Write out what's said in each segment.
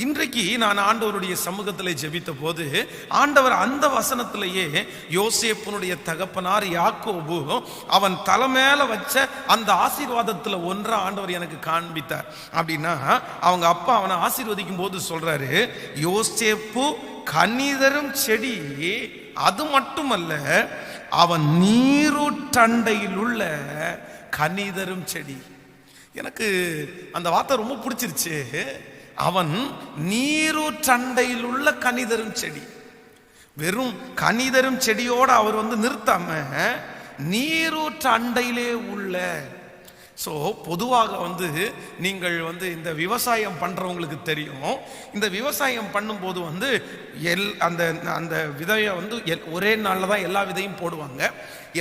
இன்றைக்கு நான் ஆண்டவருடைய சமூகத்தில் ஜெபித்த போது ஆண்டவர் அந்த வசனத்திலேயே யோசேப்புனுடைய தகப்பனார் யாக்கோபு அவன் தலைமையில வச்ச அந்த ஆசீர்வாதத்துல ஒன்றா ஆண்டவர் எனக்கு காண்பித்தார். அப்படின்னா அவங்க அப்பா அவனை ஆசீர்வதிக்கும் போது சொல்றாரு, யோசேப்பு கனிதரும் செடி, அது மட்டுமல்ல அவன் நீரூற்றண்டையில் உள்ள கனிதரும் செடி. எனக்கு அந்த வார்த்தை ரொம்ப பிடிச்சிருச்சு. அவன் நீரூற்றண்டையில் உள்ள கனிதரும் செடி. வெறும் கனிதரும் செடியோட அவர் நிறுத்தாம நீரூற்று அண்டையிலே உள்ள. ஸோ பொதுவாக நீங்கள் இந்த விவசாயம் பண்ணுறவங்களுக்கு தெரியும். இந்த விவசாயம் பண்ணும்போது அந்த அந்த விதையை ஒரே நாளில் தான் எல்லா விதையும் போடுவாங்க.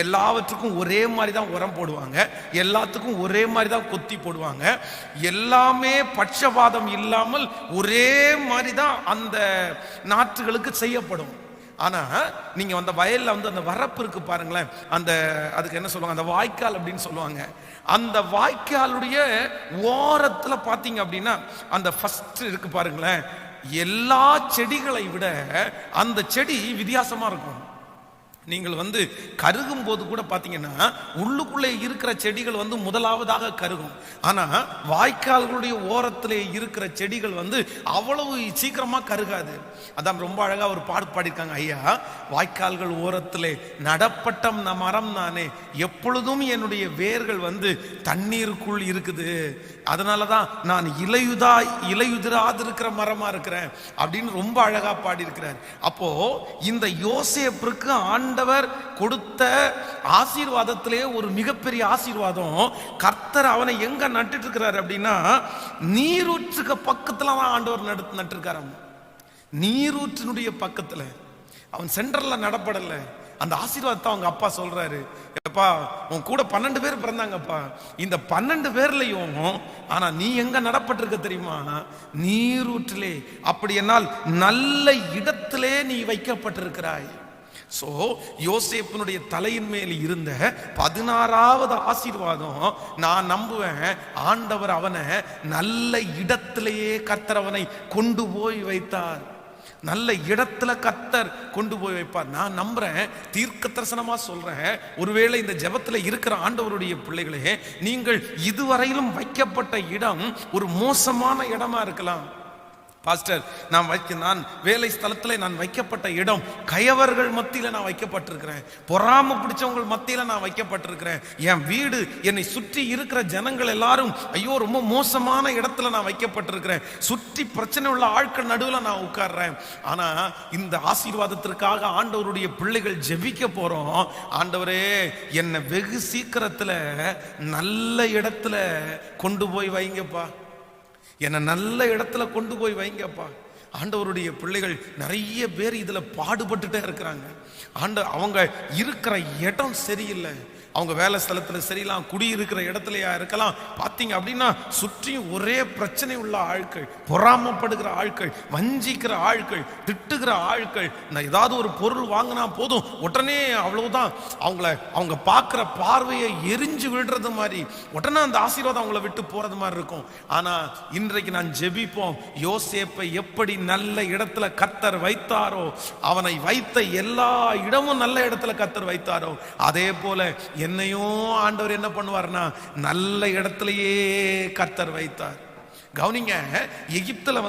எல்லாவற்றுக்கும் ஒரே மாதிரி தான் உரம் போடுவாங்க. எல்லாத்துக்கும் ஒரே மாதிரி தான் கொத்தி போடுவாங்க. எல்லாமே பட்சபாதம் இல்லாமல் ஒரே மாதிரி தான் அந்த நாற்றுகளுக்கு செய்யப்படும். ஆனா நீங்க அந்த வயல்ல அந்த வரப்பு இருக்கு பாருங்களேன், அந்த அதுக்கு என்ன சொல்லுவாங்க, அந்த வாய்க்கால் அப்படின்னு சொல்லுவாங்க. அந்த வாய்க்காலுடைய ஓரத்துல பாத்தீங்க அப்படின்னா அந்த ஃபர்ஸ்ட் இருக்கு பாருங்களேன், எல்லா செடிகளை விட அந்த செடி வித்தியாசமா இருக்கும். நீங்கள் கருகும் போது கூட பாத்தீங்கன்னா உள்ளுக்குள்ளே இருக்கிற செடிகள் முதலாவதாக கருகும். ஆனா வாய்க்கால்களுடைய ஓரத்திலே இருக்கிற செடிகள் அவ்வளவு சீக்கிரமா கருகாது. அதான் ரொம்ப அழகா ஒரு பாடு பாடியிருக்காங்க. ஐயா, வாய்க்கால்கள் ஓரத்திலே நடப்பட்ட மரம் நானே, எப்பொழுதும் என்னுடைய வேர்கள் தண்ணீருக்குள் இருக்குது, அதனாலதான் நான் இலையுதிராது இருக்கிற மரமா இருக்கிறேன் அப்படின்னு ரொம்ப அழகா பாடி இருக்கிறார். அப்போ இந்த யோசேப்புக்கு ஆண்டவர் கொடுத்த ஆசீர்வாதத்திலே ஒரு மிகப்பெரிய ஆசீர்வாதம், கர்த்தர் அவனை எங்க நட்டுட்டு இருக்கிறார் அப்படின்னா நீரூற்றுக்கு பக்கத்துல தான் ஆண்டவர் நட்டிருக்காரு. நீரூற்றினுடைய பக்கத்துல, அவன் சென்டர்ல நடப்படல. அந்த ஆசீர்வாதத்தை அவங்க அப்பா சொல்றாரு, எப்பா உன் கூட 12 பேர் பிறந்தாங்கப்பா, இந்த 12 பேர்லையும் ஆனா நீ எங்க நடப்பட்டிருக்க தெரியுமா? நீரூற்றிலே. அப்படி என்னால் நல்ல இடத்திலே நீ வைக்கப்பட்டிருக்கிறாய். சோ யோசேப்பினுடைய தலையின் மேல் இருந்த 16வது ஆசீர்வாதம், நான் நம்புவேன் ஆண்டவர் அவனை நல்ல இடத்திலேயே கர்த்தர் அவனை கொண்டு போய் வைத்தார். நல்ல இடத்துல கர்த்தர் கொண்டு போய் வைப்பார். நான் நம்புறேன், தீர்க்க தரிசனமா சொல்றேன், ஒருவேளை இந்த ஜெபத்துல இருக்கிற ஆண்டவருடைய பிள்ளைகளே, நீங்கள் இதுவரையிலும் வைக்கப்பட்ட இடம் ஒரு மோசமான இடமா இருக்கலாம். பாஸ்டர், நான் வேலை ஸ்தலத்துல நான் வைக்கப்பட்ட இடம் கயவர்கள் மத்தியில நான் வைக்கப்பட்டிருக்கிறேன், பொறாம பிடிச்சவங்க மத்தியில நான் வைக்கப்பட்டிருக்கிறேன், என் வீடு என்னை சுற்றி இருக்கிற ஜனங்கள் எல்லாரும் ஐயோ ரொம்ப மோசமான இடத்துல நான் வைக்கப்பட்டிருக்கிறேன், சுற்றி பிரச்சனை உள்ள ஆட்கள் நடுவில் நான் உட்கார்றேன். ஆனா இந்த ஆசீர்வாதத்திற்காக ஆண்டவருடைய பிள்ளைகள் ஜெபிக்க போறோம். ஆண்டவரே, என்னை வெகு சீக்கிரத்துல நல்ல இடத்துல கொண்டு போய் வைங்கப்பா, என்னை நல்ல இடத்துல கொண்டு போய் வைங்கப்பா. ஆண்டவருடைய பிள்ளைகள் நிறைய பேர் இதுல பாடுபட்டுட்டே இருக்கிறாங்க. அவங்க இருக்கிற இடம் சரியில்லை, அவங்க வேலை ஸ்தலத்துல சரியில்லாம், குடியிருக்கிற இடத்துலயா இருக்கலாம். பார்த்தீங்க அப்படின்னா சுற்றியும் ஒரே பிரச்சனை உள்ள ஆட்கள், பொறாமப்படுகிற ஆட்கள், வஞ்சிக்கிற ஆட்கள், திட்டுகிற ஆட்கள். நான் ஏதாவது ஒரு பொருள் வாங்கினா போதும் உடனே அவ்வளவுதான், அவங்க பார்க்குற பார்வையை எரிஞ்சு விடுறது மாதிரி, உடனே அந்த ஆசீர்வாதம் அவங்கள விட்டு போறது மாதிரி இருக்கும். ஆனா இன்றைக்கு நான் ஜெபிப்போம், யோசேப்பை எப்படி நல்ல இடத்துல கர்த்தர் வைத்தாரோ, அவனை வைத்த எல்லா இடமும் நல்ல இடத்துல கர்த்தர் வைத்தாரோ, அதே போல என்னையும் ஆண்டவர் என்ன பண்ணுவார்னா நல்ல இடத்திலேயே கர்த்தர் வைத்தார். கவனிங்க, எகிப்துல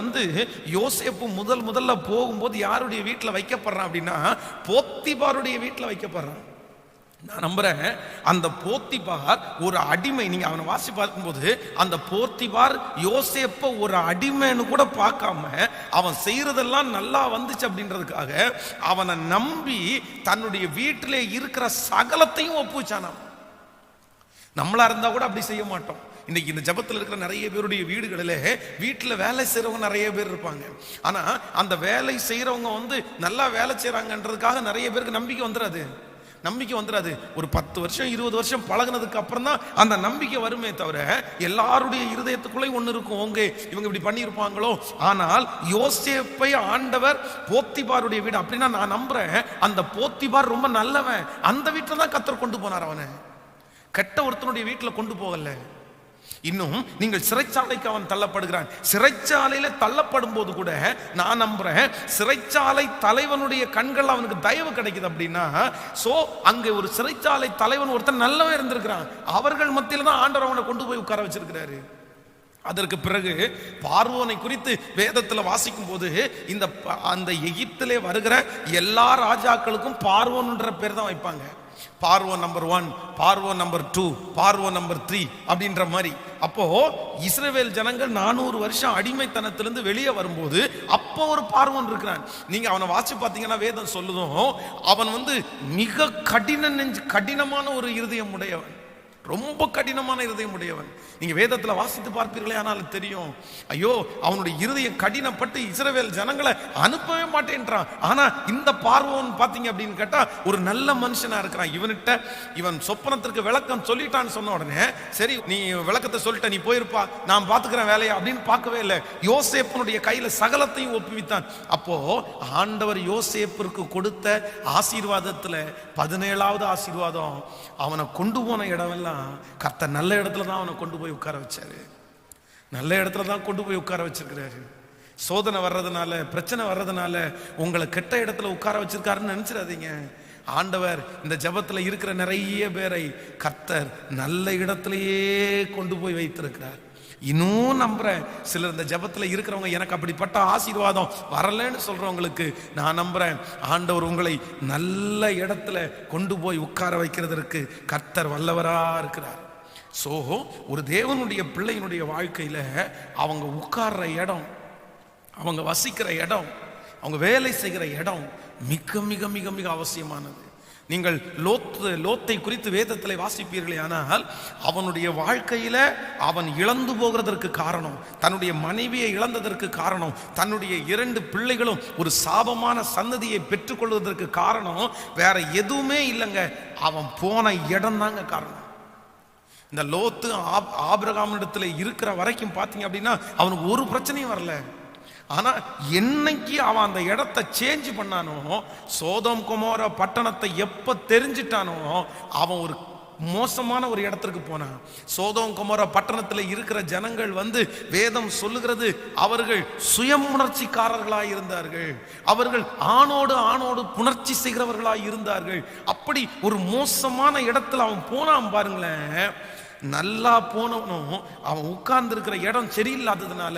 யோசேப்பு முதல்ல போகும்போது யாருடைய வீட்டில் வைக்கப்படுறான் அப்படின்னா போத்திபாருடைய வீட்டில் வைக்கப்படுறான். நான் நம்புறேன் அந்த போத்திபார் ஒரு அடிமை. நீங்க அவனை வாசி பார்க்கும்போது அந்த போத்திபார் யோசேப்ப ஒரு அடிமைன்னு கூட பார்க்காம அவன் செய்யறதெல்லாம் நல்லா வந்துச்சு அப்படின்றதுக்காக அவனை நம்பி தன்னுடைய வீட்டிலே இருக்கிற சகலத்தையும் ஒப்புச்சானாம். நம்மளா இருந்தா கூட அப்படி செய்ய மாட்டோம். இன்னைக்கு இந்த ஜபத்தில் இருக்கிற நிறைய பேருடைய வீடுகளிலே வீட்டில் வேலை செய்யறவங்க நிறைய பேர் இருப்பாங்க. ஆனா அந்த வேலை செய்யறவங்க நல்லா வேலை செய்யறாங்கன்றதுக்காக நிறைய பேருக்கு நம்பிக்கை வந்துடாது. ஒரு 10 வருஷம் 20 வருஷம் பழகினதுக்கு அப்புறம் தான் அந்த நம்பிக்கை வருமே தவிர, எல்லாருடைய இருதயத்துக்குள்ளே ஒன்று இருக்கும், இவங்க இப்படி பண்ணியிருப்பாங்களோ. ஆனால் யோசேப்பை ஆண்டவர் போத்திபாருடைய வீடு அப்படின்னா நான் நம்புறேன் அந்த போத்திபார் ரொம்ப நல்லவன், அந்த வீட்டில் தான் கர்த்தர் கொண்டு போனார். அவனை கெட்ட ஒருத்தனுடைய வீட்டில் கொண்டு போகல. இன்னும் நீங்கள் சிறைச்சாலைக்கு அவன் தள்ளப்படுகிறான். சிறைச்சாலையில தள்ளப்படும் போது கூட நான் நம்புறேன் சிறைச்சாலை தலைவனுடைய கண்கள் அவனுக்கு தயவு கிடைக்குது அப்படின்னா, சோ அங்கே ஒரு சிறைச்சாலை தலைவன் ஒருத்தன் நல்லவன் இருந்திருக்கிறான். அவர்கள் மத்தியில தான் ஆண்டவர் அவனை கொண்டு போய் உட்கார வச்சிருக்கிறாரு. அதற்கு பிறகு பார்வோனை குறித்து வேதத்தில் வாசிக்கும் போது அந்த எகிப்திலே வருகிற எல்லா ராஜாக்களுக்கும் பார்வோன்ற பேர் தான் வைப்பாங்க. பார்வோன் நம்பர் 1, பார்வோன் நம்பர் 2, பார்வோன் நம்பர் 3 அப்படின்ற மாதிரி. அப்போ இஸ்ரவேல் ஜனங்கள் 400 வருஷம் அடிமைத்தனத்திலிருந்து வெளியே வரும்போது அப்போ ஒரு பார்வோன் இருக்கிறான். நீங்க அவனை வாசி பார்த்தீங்கன்னா வேதம் சொல்லுதும், அவன் மிக கடினமான ஒரு இருதயம் உடையவன், ரொம்ப கடினமான இருதயம் உடையவன். நீங்க வேதத்துல வாசித்து பார்ப்பீர்களே ஆனால் தெரியும், ஐயோ அவனுடைய இருதயம் கடினப்பட்டு இஸ்ரவேல் ஜனங்களை அனுப்பவே மாட்டேன்றான். ஆனா இந்த பார்வோன் பாத்தீங்க அப்படின்னு கேட்டா ஒரு நல்ல மனுஷனா இருக்கிறான். இவன் சொப்பனத்திற்கு விளக்கம் சொல்லிட்டான்னு சொன்ன உடனே, சரி நீ விளக்கத்தை சொல்லிட்ட, நீ போயிருப்பா, நான் பாத்துக்கிறேன் வேலையை அப்படின்னு பார்க்கவே இல்லை. யோசேப்பனுடைய கையில சகலத்தையும் ஒப்புவித்தான். அப்போ ஆண்டவர் யோசேப்பிற்கு கொடுத்த ஆசீர்வாதத்துல 17வது ஆசீர்வாதம், அவனை கொண்டு போன இடமெல்லாம் கர்த்தர் நல்ல இடத்துல தான் அவனை கொண்டு போய் உட்கார வச்சாரு. நல்ல இடத்துல தான் கொண்டு போய் உட்கார வச்சிருக்கிறாரு. சோதனை வர்றதுனால, பிரச்சனை வர்றதுனால உங்களை கெட்ட இடத்துல உட்கார வச்சிருக்காருன்னு நினைச்சிடாதீங்க. ஆண்டவர் இந்த ஜபத்துல இருக்கிற நிறைய பேரை கர்த்தர் நல்ல இடத்திலேயே கொண்டு போய் வைத்திருக்கிறார். இன்னும் நம்புறேன் சிலர் இந்த ஜபத்துல இருக்கிறவங்க, எனக்கு அப்படிப்பட்ட ஆசீர்வாதம் வரலன்னு சொல்றவங்களுக்கு நான் நம்புறேன் ஆண்டவர் உங்களை நல்ல இடத்துல கொண்டு போய் உட்கார வைக்கிறதற்கு கர்த்தர் வல்லவரா இருக்கிறார். சோ ஒரு தேவனுடைய பிள்ளையினுடைய வாழ்க்கையில அவங்க உட்கார்ற இடம், அவங்க வசிக்கிற இடம், அவங்க வேலை செய்கிற இடம் மிக மிக மிக மிக அவசியமானது. நீங்கள் லோத்தை குறித்து வேதத்தில் வாசிப்பீர்களே ஆனால் அவனுடைய வாழ்க்கையில அவன் இழந்து போகிறதற்கு காரணம், தன்னுடைய மனைவியை இழந்ததற்கு காரணம், தன்னுடைய 2 பிள்ளைகளும் ஒரு சாபமான சந்ததியை பெற்றுக்கொள்வதற்கு காரணம் வேற எதுவுமே இல்லைங்க, அவன் போன இடம் தாங்க காரணம். இந்த லோத்து ஆபிரகாமிடத்துல இருக்கிற வரைக்கும் பார்த்தீங்க அப்படின்னா அவனுக்கு ஒரு பிரச்சனையும் வரல. ஆனா என்னைக்கு அவன் அந்த இடத்தை சேஞ்ச் பண்ணானோ, சோதோம் கொமோரா பட்டணத்தை எப்ப தெரிஞ்சிட்டானோ அவன் ஒரு மோசமான ஒரு இடத்திற்கு போனான். சோதோம் கொமோரா பட்டணத்தில் இருக்கிற ஜனங்கள் வேதம் சொல்லுகிறது அவர்கள் சுயமுணர்ச்சிக்காரர்களாய் இருந்தார்கள், அவர்கள் ஆணோடு புணர்ச்சி செய்கிறவர்களாய் இருந்தார்கள். அப்படி ஒரு மோசமான இடத்துல அவன் போனான் பாருங்களேன். நல்லா போனவனும் அவன் உட்கார்ந்து இருக்கிற இடம் சரியில்லாததுனால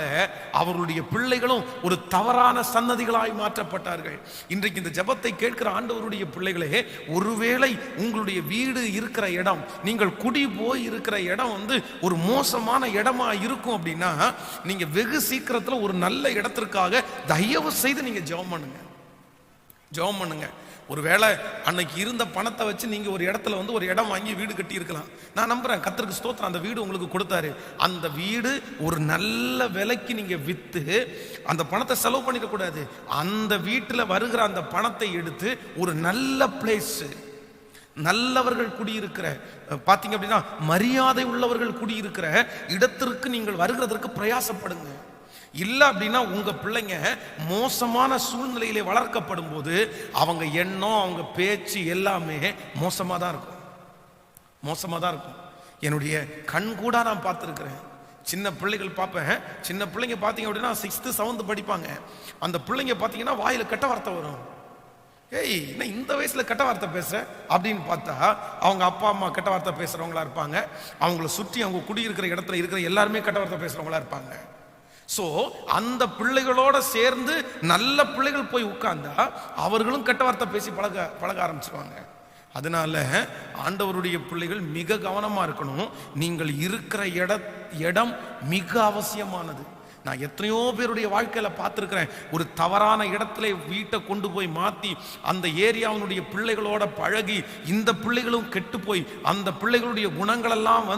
அவர்களுடைய பிள்ளைகளும் ஒரு தவறான சன்னதிகளாய் மாற்றப்பட்டார்கள். இன்றைக்கு இந்த ஜெபத்தை கேட்கிற ஆண்டவருடைய பிள்ளைகளே, ஒருவேளை உங்களுடைய வீடு இருக்கிற இடம், நீங்கள் குடி போய் இருக்கிற இடம் ஒரு மோசமான இடமா இருக்கும் அப்படின்னா நீங்க வெகு சீக்கிரத்துல ஒரு நல்ல இடத்திற்காக தயவு செய்து நீங்க ஜெபம் பண்ணுங்க. ஒருவேளை அன்னைக்கு இருந்த பணத்தை வச்சு நீங்க ஒரு இடத்துல ஒரு இடம் வாங்கி வீடு கட்டி இருக்கலாம். நான் நம்புறேன் கர்த்தருக்கு ஸ்தோத்திரம், அந்த வீடு உங்களுக்கு கொடுத்தாரு. அந்த வீடு ஒரு நல்ல விலைக்கு நீங்க வித்து அந்த பணத்தை செலவு பண்ணிக்க கூடாது. அந்த வீட்டுல வருகிற அந்த பணத்தை எடுத்து ஒரு நல்ல பிளேஸ், நல்லவர்கள் குடியிருக்கிற, பாத்தீங்க அப்படின்னா மரியாதை உள்ளவர்கள் குடியிருக்கிற இடத்திற்கு நீங்கள் வருகிறதற்கு பிரயாசப்படுங்க. இல்லை அப்படின்னா உங்க பிள்ளைங்க மோசமான சூழ்நிலையிலே வளர்க்கப்படும் போது அவங்க எண்ணம், அவங்க பேச்சு எல்லாமே மோசமாக தான் இருக்கும். என்னுடைய கண் கூட நான் பார்த்துருக்கிறேன். சின்ன பிள்ளைகள் பார்ப்பேன். சின்ன பிள்ளைங்க பார்த்தீங்க அப்படின்னா 6th 7th படிப்பாங்க. அந்த பிள்ளைங்க பார்த்தீங்கன்னா வாயில கெட்ட வார்த்தை வரும். ஏய் என்ன இந்த வயசுல கெட்ட வார்த்தை பேசுற அப்படின்னு பார்த்தா அவங்க அப்பா அம்மா கெட்ட வார்த்தை பேசுறவங்களா இருப்பாங்க. அவங்கள சுற்றி அவங்க குடியிருக்கிற இடத்துல இருக்கிற எல்லாருமே கெட்ட வார்த்தை பேசுறவங்களா இருப்பாங்க. சோ அந்த பிள்ளைகளோட சேர்ந்து நல்ல பிள்ளைகள் போய் உட்கார்ந்தா அவர்களும் கெட்ட வார்த்தை பேசி பழக ஆரம்பிச்சுவாங்க. அதனால ஆண்டவருடைய பிள்ளைகள் மிக கவனமா இருக்கணும். நீங்கள் இருக்கிற இடம் மிக அவசியமானது. நான் எத்தனையோ பேருடைய வாழ்க்கையில பார்த்துருக்கிறேன். ஒரு தவறான இடத்துல வீட்டை கொண்டு போய் மாத்தி அந்த ஏரியாவினுடைய பிள்ளைகளோட பழகி இந்த பிள்ளைகளும் கெட்டு போய் அந்த பிள்ளைகளுடைய குணங்களெல்லாம்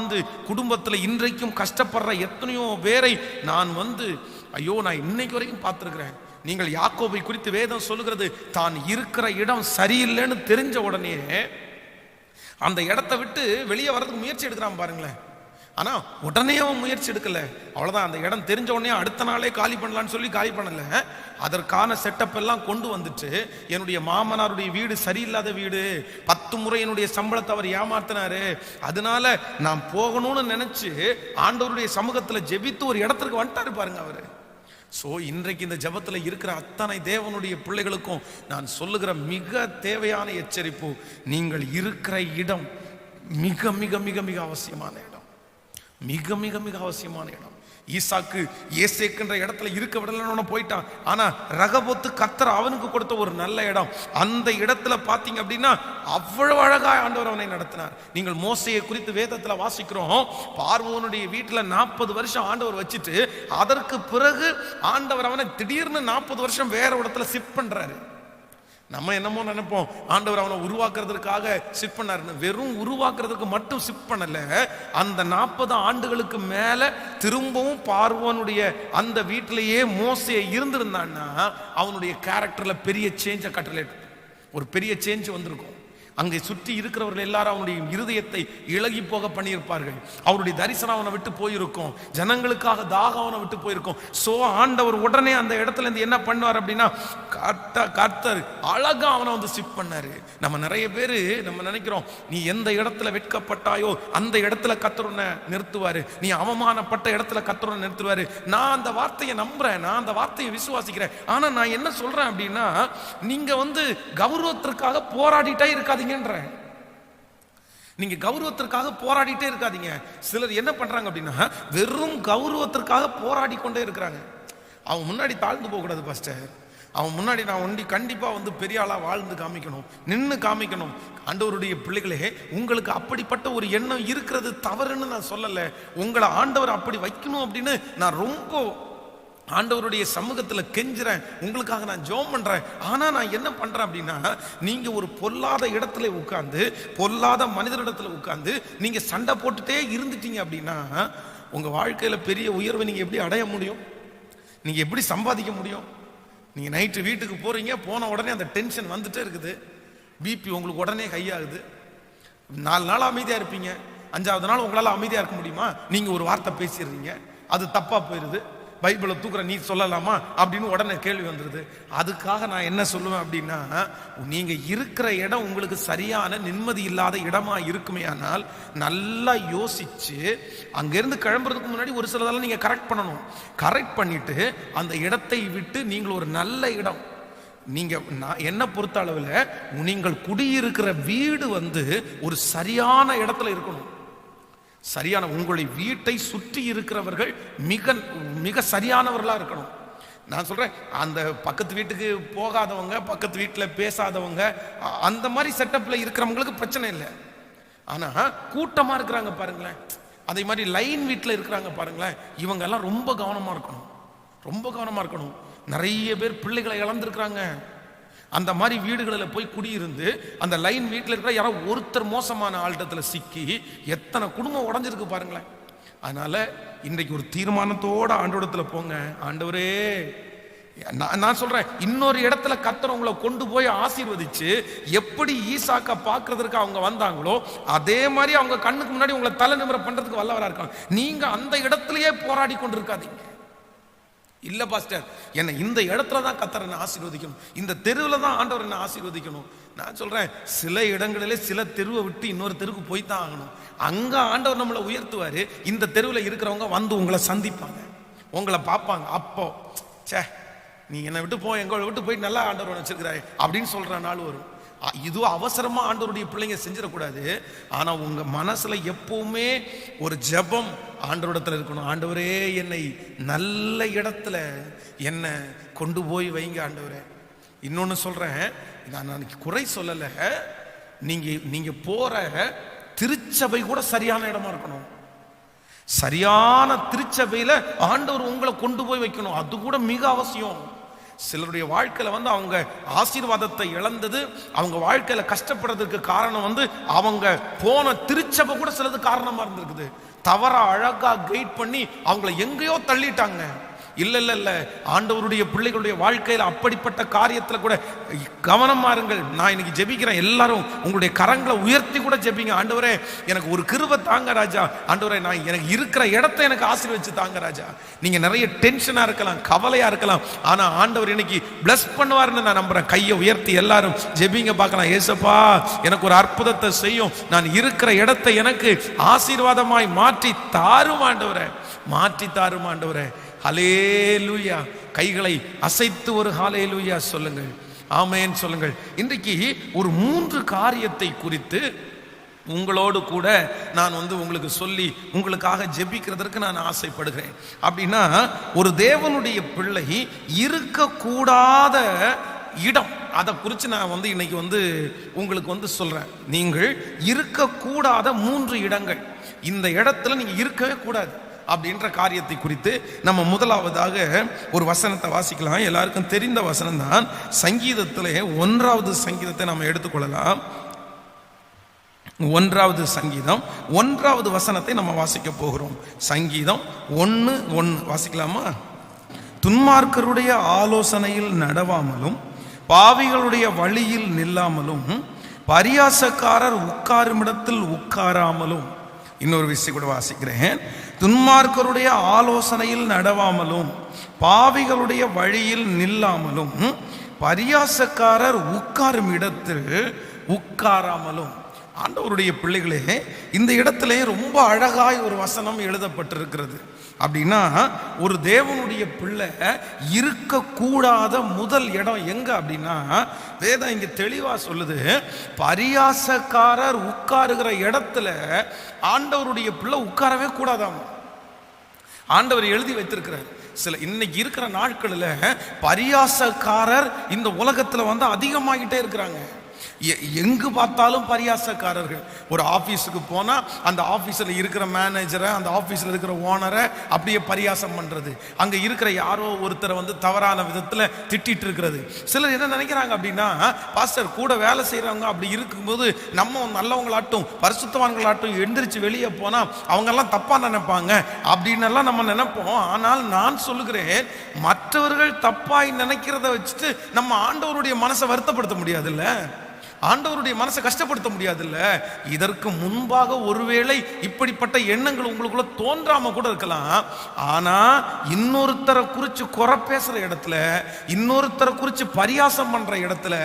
குடும்பத்தில் இன்றைக்கும் கஷ்டப்படுற எத்தனையோ பேரை நான் நான் இன்னைக்கு வரைக்கும் பார்த்துருக்கிறேன். நீங்கள் யாக்கோபை குறித்து வேதம் சொல்லுகிறது, தான் இருக்கிற இடம் சரியில்லைன்னு தெரிஞ்ச உடனே அந்த இடத்தை விட்டு வெளியே வர்றதுக்கு முயற்சி எடுக்கிறான் பாருங்களேன். ஆனா உடனே அவன் முயற்சி எடுக்கல. அவ்வளவுதான், அந்த இடம் தெரிஞ்ச உடனே அடுத்த நாளே காலி பண்ணலான்னு சொல்லி காலி பண்ணல. அதற்கான செட்டப் எல்லாம் கொண்டு வந்துட்டு, என்னுடைய மாமனாருடைய வீடு சரியில்லாத வீடு, 10 முறை என்னுடைய சம்பளத்தை அவர் ஏமாத்தினாரு, அதனால நான் போகணும்னு நினைச்சு ஆண்டவருடைய சமூகத்துல ஜெபித்து ஒரு இடத்துக்கு வந்துட்டாரு பாருங்க அவரு. சோ இன்றைக்கு இந்த ஜெபத்துல இருக்கிற அத்தனை தேவனுடைய பிள்ளைகளுக்கும் நான் சொல்லுகிற மிக தேவையான எச்சரிப்பு, நீங்கள் இருக்கிற இடம் மிக மிக மிக மிக அவசியமான இடம், மிக மிக மிக அவசியமான இடம். ஈசாக்கு ஏசேக்குன்ற இடத்துல இருக்க விடலன்னு போயிட்டான். ஆனா ரகபோத்து கர்த்தர் அவனுக்கு கொடுத்த ஒரு நல்ல இடம். அந்த இடத்துல பாத்தீங்க அப்படின்னா அவ்வளவு அழகா ஆண்டவர் அவனை நடத்தினார். நீங்கள் மோசையை குறித்து வேதத்துல வாசிக்கிறோம். பார்வோனுடைய வீட்டுல 40 வருஷம் ஆண்டவர் வச்சுட்டு, அதற்கு பிறகு ஆண்டவர் அவனை திடீர்னு 40 வருஷம் வேற இடத்துல ஷிஃப்ட் பண்றாரு. நம்ம என்னமோ நினைப்போம் ஆண்டவர் அவனை உருவாக்குறதுக்காக ஷிஃப்ட் பண்ணாருன்னு. வெறும் உருவாக்குறதுக்கு மட்டும் ஷிஃப்ட் பண்ணல, அந்த 40 ஆண்டுகளுக்கு மேல திரும்பவும் பார்வோனுடைய அந்த வீட்டிலேயே மோசே இருந்திருந்தான்னா அவனுடைய கேரக்டர்ல பெரிய சேஞ்ச கட்டளை, ஒரு பெரிய சேஞ்ச் வந்திருக்கும். அங்கே சுற்றி இருக்கிறவர்கள் எல்லாரும் அவனுடைய இருதயத்தை இளகி போக பண்ணியிருப்பார்கள். அவருடைய தரிசனம் அவனை விட்டு போயிருக்கும், ஜனங்களுக்காக தாகம் அவனை விட்டு போயிருக்கும். சோ ஆண்டவர் உடனே அந்த இடத்துல இருந்து என்ன பண்ணுவார் அப்படின்னா, கர்த்தர் அழகா அவனை வந்து ஷிஃப்ட் பண்ணாரு. நம்ம நிறைய பேரு நம்ம நினைக்கிறோம், நீ எந்த இடத்துல வெட்கப்பட்டாயோ அந்த இடத்துல கர்த்தர் உன்னை நிறுத்துவாரு, நீ அவமானப்பட்ட இடத்துல கர்த்தர் உன்னை நிறுத்துவாரு. நான் அந்த வார்த்தையை நம்புறேன், நான் அந்த வார்த்தையை விசுவாசிக்கிறேன். ஆனா நான் என்ன சொல்றேன் அப்படின்னா, நீங்க வந்து கௌரவத்திற்காக போராடிட்டே இருக்காதீங்க. நீங்க கௌரவத்திற்காக போராடிட்டே இருக்காதீங்க. சிலர் என்ன பண்றாங்க அப்படின்னா, வெறும் கௌரவத்திற்காக போராடி கொண்டே இருக்கிறாங்க. அவன் முன்னாடி தாழ்ந்து போக கூடாது பாஸ்டர், அவன் முன்னாடி நான் ஒண்டி கண்டிப்பா வந்து பெரிய ஆளா வாழ்ந்து காமிக்கணும், நின்னு காமிக்கணும். ஆண்டவருடைய பிள்ளைகளே, உங்களுக்கு அப்படிப்பட்ட ஒரு எண்ணம் இருக்கிறது தவறுன்னு நான் சொல்லல. உங்களை ஆண்டவர் அப்படி வைக்கணும் அப்படின்னு நான் ரொம்ப ஆண்டவருடைய சமூகத்துல கெஞ்சுறேன், உங்களுக்காக நான் ஜெபம் பண்றேன். ஆனா நான் என்ன பண்றேன் அப்படின்னா, நீங்க ஒரு பொல்லாத இடத்துல உட்கார்ந்து, பொல்லாத மனிதரிடத்துல உட்கார்ந்து நீங்க சண்டை போட்டுட்டே இருந்துட்டீங்க அப்படின்னா உங்க வாழ்க்கையில பெரிய உயர்வை நீங்க எப்படி அடைய முடியும்? நீங்க எப்படி சம்பாதிக்க முடியும்? நீங்க நைட்டு வீட்டுக்கு போறீங்க, போன உடனே அந்த டென்ஷன் வந்துட்டே இருக்குது, பிபி உங்களுக்கு உடனே ஹை ஆகுது. 4 நாள் அமைதியா இருப்பீங்க, 5ஆவது நாள் உங்களால அமைதியா இருக்க முடியுமா? நீங்க ஒரு வார்த்தை பேசிடுறீங்க, அது தப்பா போயிருது. பைபிளை தூக்குற நீ சொல்லலாமா அப்படின்னு உடனே கேள்வி வந்துருது. அதுக்காக நான் என்ன சொல்லுவேன் அப்படின்னா, நீங்க இருக்கிற இடம் உங்களுக்கு சரியான நிம்மதி இல்லாத இடமா இருக்குமே, ஆனால் நல்லா யோசிச்சு அங்கிருந்து கிளம்புறதுக்கு முன்னாடி ஒரு சிலதெல்லாம் நீங்க கரெக்ட் பண்ணணும். கரெக்ட் பண்ணிட்டு அந்த இடத்தை விட்டு நீங்கள் ஒரு நல்ல இடம், நீங்க என்ன பொறுத்த அளவில் நீங்கள் குடியிருக்கிற வீடு வந்து ஒரு சரியான இடத்துல இருக்கணும். சரியான, உங்களை வீட்டை சுற்றி இருக்கிறவர்கள் மிக மிக சரியானவர்களா இருக்கணும். நான் சொல்றேன், அந்த பக்கத்து வீட்டுக்கு போகாதவங்க, பக்கத்து வீட்டில் பேசாதவங்க, அந்த மாதிரி செட்டப்ல இருக்கிறவங்களுக்கு பிரச்சனை இல்லை. ஆனா கூட்டமா இருக்கிறாங்க பாருங்களேன், அதே மாதிரி லைன் வீட்டில் இருக்கிறாங்க பாருங்களேன், இவங்க எல்லாம் ரொம்ப கவனமா இருக்கணும், ரொம்ப கவனமா இருக்கணும். நிறைய பேர் பிள்ளைகளை இழந்திருக்கிறாங்க. அந்த மாதிரி வீடுகளில் போய் குடியிருந்து அந்த லைன் வீட்டில் இருக்கிற யாரோ ஒருத்தர் மோசமான ஆள்டத்துல சிக்கி எத்தனை குடும்பம் உடஞ்சிருக்கு பாருங்களேன். அதனால இன்றைக்கு ஒரு தீர்மானத்தோட ஆண்டவரத்துல போங்க. ஆண்டவரே, நான் சொல்றேன், இன்னொரு இடத்துல கர்த்தர் உங்களை கொண்டு போய் ஆசீர்வதிச்சு எப்படி ஈசாக்கை பார்க்கறதுக்கு அவங்க வந்தாங்களோ அதே மாதிரி அவங்க கண்ணுக்கு முன்னாடி உங்களை தலை நிமிர பண்றதுக்கு வல்லவரா இருக்காங்க. நீங்க அந்த இடத்துலயே போராடி கொண்டு இருக்காதீங்க. இல்ல பாஸ்டர், என்ன இந்த இடத்துல தான் கர்த்தர் என்ன ஆசீர்வதிக்கணும், இந்த தெருவில் தான் ஆண்டவர் என்ன ஆசீர்வதிக்கணும். நான் சொல்றேன், சில இடங்களிலே சில தெருவை விட்டு இன்னொரு தெருவுக்கு போய்தான் ஆகணும். அங்க ஆண்டவர் நம்மளை உயர்த்துவாரு. இந்த தெருவில் இருக்கிறவங்க வந்து உங்களை சந்திப்பாங்க, உங்களை பார்ப்பாங்க. அப்போ சே, நீ என்னை விட்டு போ, எங்களை விட்டு போயிட்டு நல்லா ஆண்டவர் வச்சிருக்கிறாய் அப்படின்னு சொல்ற நாள் வரும். இது அவசரமா ஆண்டவருடைய பிள்ளைங்க செஞ்சிடக்கூடாது. ஆனா உங்க மனசுல எப்பவுமே ஒரு ஜெபம் ஆண்டவரிடத்துல இருக்கணும். ஆண்டவரே, என்னை நல்ல இடத்துல என்ன கொண்டு போய் வைங்க ஆண்டவரே. இன்னொன்னு சொல்றேன், நான் குறை சொல்லல, நீங்க போற திருச்சபை கூட சரியான இடமா இருக்கணும். சரியான திருச்சபையில ஆண்டவர் உங்களை கொண்டு போய் வைக்கணும், அது கூட மிக அவசியம். சிலருடைய வாழ்க்கையில வந்து அவங்க ஆசீர்வாதத்தை இழந்தது, அவங்க வாழ்க்கையில கஷ்டப்படுறதுக்கு காரணம் வந்து அவங்க போன திருச்சபை கூட சிலது காரணமா இருந்திருக்குது. தவறா அழகா கைட் பண்ணி அவங்கள எங்கேயோ தள்ளிட்டாங்க. இல்ல ஆண்டவருடைய பிள்ளைகளுடைய வாழ்க்கையில் அப்படிப்பட்ட காரியத்தில் கூட கவனமா இருங்கள். நான் இன்னைக்கு ஜெபிக்கிறேன், எல்லாரும் உங்களுடைய கரங்களை உயர்த்தி கூட ஜெபிங்க. ஆண்டவரே எனக்கு ஒரு கிருபை தாங்க ராஜா, ஆண்டவரே நான் எனக்கு இருக்கிற இடத்தை எனக்கு ஆசீர்வதிச்சு தாங்க ராஜா. நீங்க நிறைய டென்ஷனா இருக்கலாம், கவலையா இருக்கலாம், ஆனா ஆண்டவர் இன்னைக்கு பிளஸ் பண்ணுவார்னு நான் நம்புறேன். கையை உயர்த்தி எல்லாரும் ஜெபிங்க பார்க்கலாம். ஏசப்பா எனக்கு ஒரு அற்புதத்தை செய்யும், நான் இருக்கிற இடத்தை எனக்கு ஆசீர்வாதமாய் மாற்றி தாரும் ஆண்டவரே, மாற்றி தாரும் ஆண்டவரே. ஹல்லேலூயா. கைகளை அசைத்து ஒரு ஹல்லேலூயா சொல்லுங்கள், ஆமென் சொல்லுங்கள். இன்றைக்கு ஒரு 3 காரியத்தை குறித்து உங்களோடு கூட நான் உங்களுக்கு சொல்லி உங்களுக்காக ஜெபிக்கிறதற்கு நான் ஆசைப்படுகிறேன். அப்படின்னா ஒரு தேவனுடைய பிள்ளை இருக்கக்கூடாத இடம், அதை குறித்து நான் இன்னைக்கு உங்களுக்கு சொல்றேன். நீங்கள் இருக்கக்கூடாத 3 இடங்கள், இந்த இடத்துல நீங்க இருக்கவே கூடாது அப்படின்ற காரியத்தை குறித்து நம்ம முதலாவதாக ஒரு வசனத்தை வாசிக்கலாம். எல்லாருக்கும் தெரிந்த வசனம் தான். சங்கீதத்திலே 1வது சங்கீதத்தை நம்ம எடுத்துக்கொள்ளலாம். 1வது சங்கீதம் 1வது வசனத்தை நம்ம வாசிக்க போகிறோம். சங்கீதம் 1:1 வாசிக்கலாமா? துன்மார்க்கருடைய ஆலோசனையில் நடவாமலும் பாவிகளுடைய வழியில் நில்லாமலும் பரியாசக்காரர் உட்காரும் இடத்தில் உட்காராமலும். இன்னொரு விஷயம் கூட வாசிக்கிறேன். துன்மார்க்கருடைய ஆலோசனையில் நடவாமலும் பாவிகளுடைய வழியில் நில்லாமலும் பரியாசக்காரர் உட்காரும் இடத்தில் உட்காராமலும். ஆண்டவருடைய பிள்ளைகளே, இந்த இடத்துல ரொம்ப அழகாய் ஒரு வசனம் எழுதப்பட்டிருக்கிறது. அப்படின்னா ஒரு தேவனுடைய பிள்ளை இருக்கக்கூடாத முதல் இடம் எங்க அப்படின்னா, வேதம் இங்க தெளிவா சொல்லுது, பரியாசக்காரர் உட்காருகிற இடத்துல ஆண்டவருடைய பிள்ளை உட்காரவே கூடாதாம். ஆண்டவர் எழுதி வைத்திருக்கிறார். சில இன்னைக்கு இருக்கிற நாட்களில் பரியாசக்காரர் இந்த உலகத்துல அதிகமாகிட்டே இருக்கிறாங்க. எங்கு பார்த்தாலும் பரியாசக்காரர்கள். ஒரு ஆபீஸுக்கு போனா அந்த ஆபீஸ்ல இருக்கிற மேனேஜரை, அந்த ஆபீஸ்ல இருக்கிற ஓனரை அப்படியே பரியாசம் பண்றது, அங்க இருக்கிற யாரோ ஒருத்தரை தவறான விதத்துல திட்டிட்டு இருக்கிறது. சிலர் என்ன நினைக்கிறாங்க அப்படின்னா, பாஸ்டர் கூட வேலை செய்யறவங்க அப்படி இருக்கும்போது நம்ம நல்லவங்களாட்டும் பரிசுத்தவான்களாட்டும் எந்திரிச்சு வெளியே போனா அவங்க எல்லாம் தப்பா நினைப்பாங்க அப்படின்னு எல்லாம் நம்ம நினைப்போம். ஆனால் நான் சொல்லுகிறேன், மற்றவர்கள் தப்பாய் நினைக்கிறத வச்சுட்டு நம்ம ஆண்டவருடைய மனசை வருத்தப்படுத்த முடியாதுல்ல, ஆண்டவருடைய மனசை கஷ்டப்படுத்த முடியாதுல்ல. இதற்கு முன்பாக ஒருவேளை இப்படிப்பட்ட எண்ணங்கள் உங்களுக்குள்ள தோன்றாம கூட இருக்கலாம். ஆனா இன்னொருத்தரை குறிச்சு குறை பேசுற இடத்துல, இன்னொருத்தரை குறிச்சு பரியாசம் பண்ற இடத்துல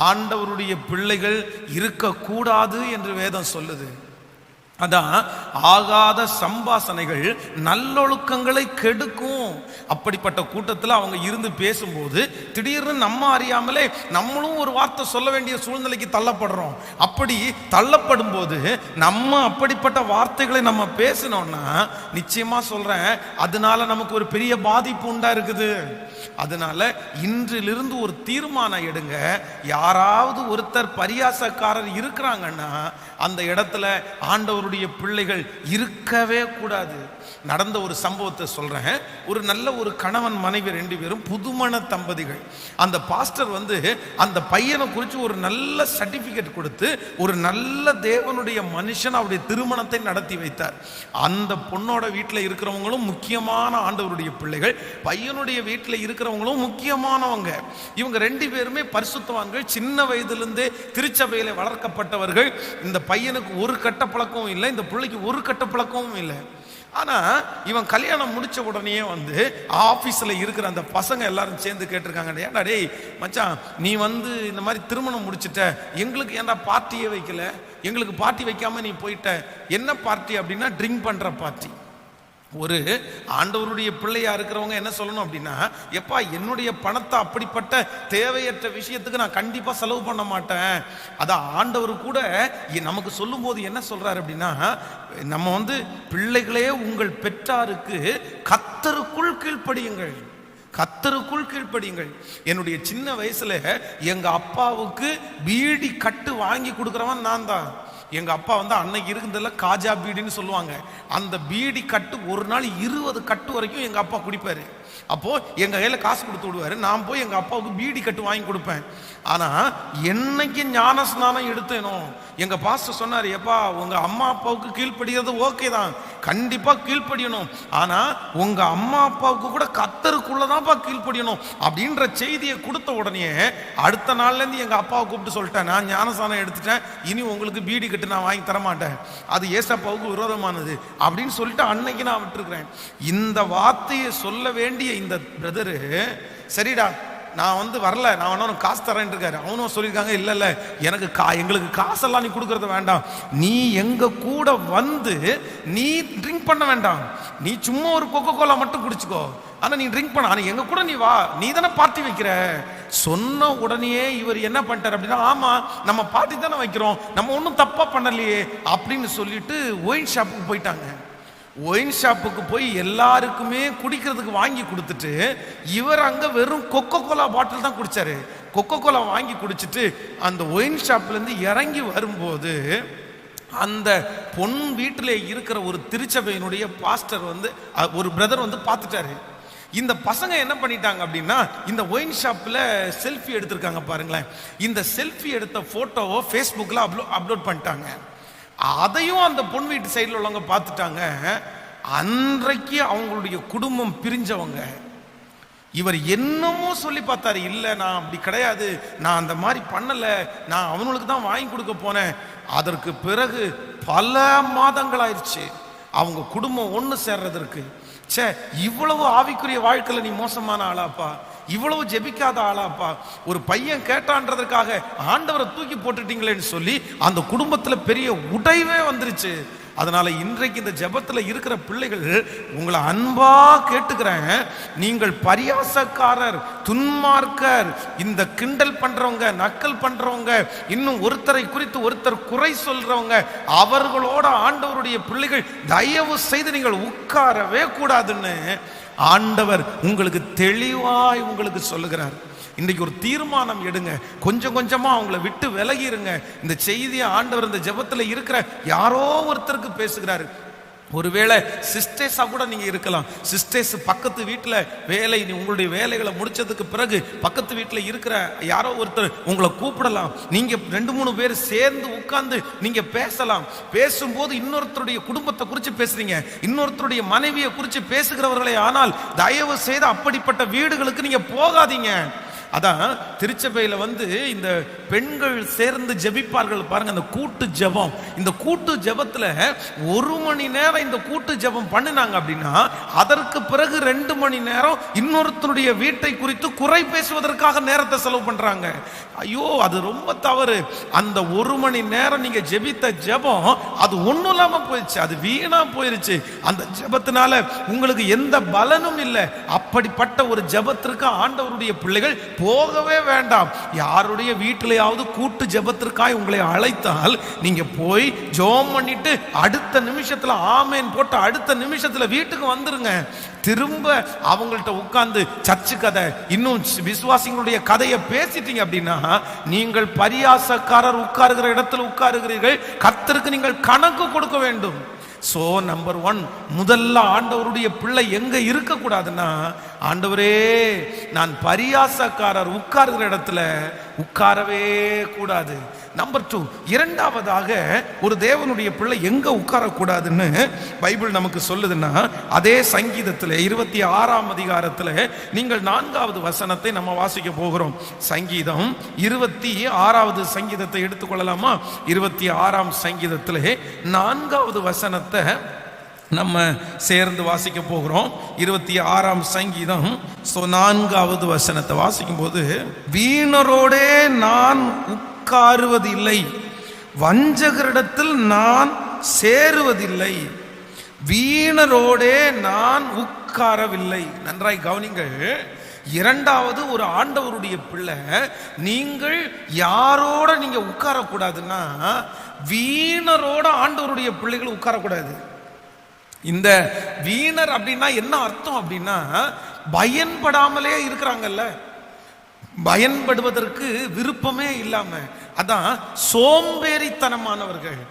ஆண்டவருடைய பிள்ளைகள் இருக்கக்கூடாது என்று வேதம் சொல்லுது. அதான் ஆகாத சம்பாசனைகள் நல்லொழுக்கங்களை கெடுக்கும். அப்படிப்பட்ட கூட்டத்தில் அவங்க இருந்து பேசும்போது திடீர்னு நம்ம அறியாமலே நம்மளும் ஒரு வார்த்தை சொல்ல வேண்டிய சூழ்நிலைக்கு தள்ளப்படுறோம். அப்படி தள்ளப்படும் போது நம்ம அப்படிப்பட்ட வார்த்தைகளை நம்ம பேசினோம்னா நிச்சயமா சொல்றேன், அதனால நமக்கு ஒரு பெரிய பாதிப்பு உண்டா இருக்குது. அதனால இன்றிலிருந்து ஒரு தீர்மானம் எடுங்க. யாராவது ஒருத்தர் பரியாசக்காரர் இருக்கிறாங்கன்னா அந்த இடத்துல ஆண்டவருடைய பிள்ளைகள் இருக்கவே கூடாது. நடந்த ஒரு சம்பவத்தை சொல்றேன். ஒரு நல்ல ஒரு கணவன் மனைவி 2 பேரும் புதுமண தம்பதிகள். அந்த பாஸ்டர் அந்த பையனை குறித்து ஒரு நல்ல சர்டிபிகேட் கொடுத்து ஒரு நல்ல தேவனுடைய மனுஷன் அவருடைய திருமணத்தை நடத்தி வைத்தார். அந்த பொண்ணோட வீட்டில் இருக்கிறவங்களும் முக்கியமான ஆண்டவருடைய பிள்ளைகள், பையனுடைய வீட்டில் இருக்கிறவங்களும் முக்கியமானவங்க. இவங்க 2 பேருமே பரிசுத்தவான்கள், சின்ன வயதிலிருந்தே திருச்சபையில வளர்க்கப்பட்டவர்கள். இந்த பையனுக்கு ஒரு கட்ட பழக்கமும் இல்லை, இந்த பிள்ளைக்கு ஒரு கட்ட பழக்கமும் இல்லை. ஆனா இவன் கல்யாணம் முடிச்ச உடனே ஆபீஸ்ல இருக்கிற அந்த பசங்க எல்லாரும் சேர்ந்து கேட்டிருக்காங்க, ஏன்டா டேய் மச்சான், நீ இந்த மாதிரி திருமணம் முடிச்சிட்ட, எங்களுக்கு ஏன்டா பார்ட்டியே வைக்கல, எங்களுக்கு பார்ட்டி வைக்காம நீ போயிட்ட. என்ன பார்ட்டி அப்படின்னா ட்ரிங்க் பண்ற பார்ட்டி. ஒரு ஆண்டவருடைய பிள்ளையா இருக்கிறவங்க என்ன சொல்லணும் அப்படின்னா, எப்பா என்னுடைய பணத்தை அப்படிப்பட்ட தேவையற்ற விஷயத்துக்கு நான் கண்டிப்பா செலவு பண்ண மாட்டேன். அதான் ஆண்டவர் கூட நமக்கு சொல்லும் போது என்ன சொல்றாரு அப்படின்னா, நம்ம பிள்ளைகளே உங்கள் பெற்றாருக்கு கர்த்தருக்குள் கீழ்ப்படியுங்கள், கர்த்தருக்குள் கீழ்ப்படியுங்கள். என்னுடைய சின்ன வயசுல எங்க அப்பாவுக்கு பீடி கட்டு வாங்கி கொடுக்குறவன் நான் தான். எங்க அப்பா அன்னைக்கு இருக்குதுல காஜா பீடின்னு சொல்லுவாங்க, அந்த பீடி கட்டு ஒரு நாள் 20 கட்டு வரைக்கும் எங்க அப்பா குடிப்பாரு. அப்போ எங்க கையில காசு கொடுத்து விடுவாரு, நான் போய் எங்க அப்பாவுக்கு பீடி கட்டு வாங்கி கொடுப்பேன். ஆனா என்னைக்கு ஞான ஸ்நானம் எடுத்தேனோ எங்க பாஸ்டர் சொன்னாரு, எப்பா உங்க அம்மா அப்பாவுக்கு கீழ்ப்படுகிறது ஓகே தான், கண்டிப்பா கீழ்ப்படியணும். ஆனா உங்க அம்மா அப்பாவுக்கு கூட கர்த்தருக்குள்ளதான்ப்பா கீழ்ப்படியணும் அப்படின்ற செய்தியை கொடுத்த உடனே அடுத்த நாள்ல இருந்து எங்க அப்பாவை கூப்பிட்டு சொல்லிட்டேன், நான் ஞானசானம் எடுத்துட்டேன், இனி உங்களுக்கு பீடி கட்டு நான் வாங்கி தர மாட்டேன், அது ஏசப்பாவுக்கு விரோதமானது அப்படின்னு சொல்லிட்டு அன்னைக்கு நான் விட்டுருக்கிறேன். இந்த வார்த்தையை சொல்ல வேண்டிய இந்த பிரதரு, சரிடா நான் வரல, நான் வேணா காசு தரேன் இருக்காரு. அவனும் சொல்லியிருக்காங்க, இல்ல இல்ல எனக்கு எங்களுக்கு காசெல்லாம் நீ கொடுக்கறது வேண்டாம், நீ எங்க கூட வந்து நீ ட்ரிங்க் பண்ண வேண்டாம், நீ சும்மா ஒரு கொக்கோ கோலா மட்டும் குடிச்சுக்கோ, ஆனா நீ ட்ரிங்க் பண்ண, ஆனா எங்க கூட நீ வா, நீ தானே பார்ட்டி வைக்கிற. சொன்ன உடனே இவர் என்ன பண்ணிட்டார் அப்படின்னா, ஆமா நம்ம பார்ட்டி தானே வைக்கிறோம், நம்ம ஒன்றும் தப்பா பண்ணலையே அப்படின்னு சொல்லிட்டு ஒயின் ஷாப்புக்கு போயிட்டாங்க. ஒயின் ஷாப்புக்கு போய் எல்லாருக்குமே குடிக்கிறதுக்கு வாங்கி கொடுத்துட்டு இவர் அங்க வெறும் கொக்கோ கோலா பாட்டில் தான் குடிச்சாரு. கொக்கோ கோலா வாங்கி குடிச்சிட்டு அந்த ஒயின் ஷாப்ல இருந்து இறங்கி வரும்போது அந்த பொன் வீட்டில் இருக்கிற ஒரு திருச்சபையினுடைய பாஸ்டர் ஒரு பிரதர் பார்த்துட்டாரு. இந்த பசங்க என்ன பண்ணிட்டாங்க அப்படின்னா, இந்த ஒயின் ஷாப்ல செல்ஃபி எடுத்திருக்காங்க பாருங்களேன். இந்த செல்ஃபி எடுத்த போட்டோவை ஃபேஸ்புக்ல அப்லோட் பண்ணிட்டாங்க. அதையும் அந்த பொன் வீட்டு சைடில் உள்ளவங்க பார்த்துட்டாங்க. அன்றைக்கு அவங்களுடைய குடும்பம் பிரிஞ்சவங்க. இவர் என்னமோ சொல்லி பார்த்தாரு, இல்ல நான் அப்படி கிடையாது, நான் அந்த மாதிரி பண்ணல, நான் அவங்களுக்கு தான் வாங்கி கொடுக்க போனேன். அதற்கு பிறகு பல மாதங்கள் ஆயிடுச்சு அவங்க குடும்பம் ஒன்று சேர்றதற்கு. சே, இவ்வளவு ஆவிக்குரிய வாழ்க்கையில நீ மோசமான ஆளாப்பா, இவ்வளவு ஜெபிக்காத ஆளாப்பா, ஒரு பையன் கேட்டான்றதுக்காக ஆண்டவரை தூக்கி போட்டுட்டீங்களேன்னு சொல்லி அந்த குடும்பத்துல பெரிய உடைவே வந்துருச்சு. அதனால இன்றைக்கு இந்த ஜெபத்துல இருக்கிற பிள்ளைகள் உங்களை அன்பா கேட்டுக்கிறேன், நீங்கள் பரியாசக்காரர், துன்மார்க்கர், இந்த கிண்டல் பண்றவங்க, நக்கல் பண்றவங்க, இன்னும் ஒருத்தரை குறித்து ஒருத்தர் குறை சொல்றவங்க, அவர்களோட ஆண்டவருடைய பிள்ளைகள் தயவு செய்து நீங்கள் உட்காரவே கூடாதுன்னு ஆண்டவர் உங்களுக்கு தெளிவாய் உங்களுக்கு சொல்லுகிறார். இன்றைக்கு ஒரு தீர்மானம் எடுங்க, கொஞ்சம் கொஞ்சமா அவங்கள விட்டு விலகிருங்க. இந்த செய்தியை ஆண்டவர் இந்த ஜெபத்துல இருக்கிற யாரோ ஒருத்தருக்கு பேசுகிறாரு. ஒருவேளை சிஸ்டர்ஸா கூட நீங்க இருக்கலாம். சிஸ்டர்ஸ் பக்கத்து வீட்டுல வேலை, உங்களுடைய வேலைகளை முடிச்சதுக்கு பிறகு பக்கத்து வீட்டுல இருக்கிற யாரோ ஒருத்தர் உங்களை கூப்பிடலாம். நீங்க 2-3 பேர் சேர்ந்து உட்கார்ந்து நீங்க பேசலாம். பேசும்போது இன்னொருத்தருடைய குடும்பத்தை குறித்து பேசுறீங்க, இன்னொருத்தருடைய மனைவியை குறித்து பேசுகிறவர்களே. ஆனால் தயவு செய்து அப்படிப்பட்ட வீடுகளுக்கு நீங்க போகாதீங்க. அதான் திருச்சபையில இந்த பெண்கள் சேர்ந்து ஜெபிப்பார்கள் பாருங்க, அந்த கூட்டு ஜெபம். இந்த கூட்டு ஜெபத்துல 1 மணி நேரம் இந்த கூட்டு ஜெபம் பண்ணினாங்க அப்படின்னா அதற்கு பிறகு 2 மணி நேரம் இன்னொருத்தருடைய வீட்டை குறித்து குறை பேசுவதற்காக நேரத்தை செலவு பண்றாங்க. ஐயோ, அது ரொம்ப தவறு. அந்த 1 மணி நேரம் நீங்க ஜெபித்த ஜெபம் அது ஒண்ணும் இல்லாம போயிடுச்சு, அது வீணா போயிருச்சு. அந்த ஜெபத்தினால உங்களுக்கு எந்த பலனும் இல்லை. அப்படிப்பட்ட ஒரு ஜெபத்திற்கு ஆண்டவருடைய பிள்ளைகள் போகவே வேண்டாம். யாருடைய வீட்டிலேயாவது கூட்டு ஜெபத்திற்காய் உங்களை அழைத்தால் நீங்க போய் ஜெபம் பண்ணிட்டு அடுத்த நிமிஷத்துல ஆமேன் போட்டு அடுத்த நிமிஷத்துல வீட்டுக்கு வந்துருங்க. திரும்ப அவங்கள்ட்ட உட்கார்ந்து சர்ச்சு கதை, இன்னும் விசுவாசிகளுடைய கதையை பேசிட்டீங்க அப்படின்னா நீங்கள் பரியாசக்காரர் உட்காருகிற இடத்துல உட்காருகிறீர்கள். கர்த்தருக்கு நீங்கள் கணக்கு கொடுக்க வேண்டும். சோ நம்பர் 1, முதல்ல ஆண்டவருடைய பிள்ளை எங்க இருக்க கூடாதுன்னா, ஆண்டவரே நான் பரியாசக்காரர் உட்காருகிற இடத்துல உட்காரவே கூடாது. நம்பர் 2, இரண்டாவதாக ஒரு தேவனுடைய பிள்ளை எங்க உட்காரக்கூடாதுன்னு பைபிள் நமக்கு சொல்லுதுன்னா, அதே சங்கீதத்தில் 26ஆம் அதிகாரத்தில் நீங்கள் 4வது வசனத்தை நம்ம வாசிக்க போகிறோம். சங்கீதம் 26வது சங்கீதத்தை எடுத்துக்கொள்ளலாமா? 26ஆம் சங்கீதத்தில் 4வது வசனத்தை நம்ம சேர்ந்து வாசிக்க போகிறோம். 26ஆம் சங்கீதம் 4வது வசனத்தை வாசிக்கும் போது, வீணரோடே நான் உட்காருவதில்லை, வஞ்சகரிடத்தில் நான் சேருவதில்லை, வீணரோடே நான் உட்காரவில்லை. நன்றாய் கவனிங்கள். இரண்டாவது, ஒரு ஆண்டவருடைய பிள்ளை நீங்கள் யாரோட நீங்க உட்காரக்கூடாதுன்னா, வீணரோட ஆண்டவருடைய பிள்ளைகள் உட்காரக்கூடாது. இந்த வீணர் அப்படின்னா என்ன அர்த்தம் அப்படின்னா, பயன்படாமலே இருக்கிறாங்கல்ல, பயன்படுவதற்கு விருப்பமே இல்லாம அதான் சோம்பேறித்தனமானவர்கள்.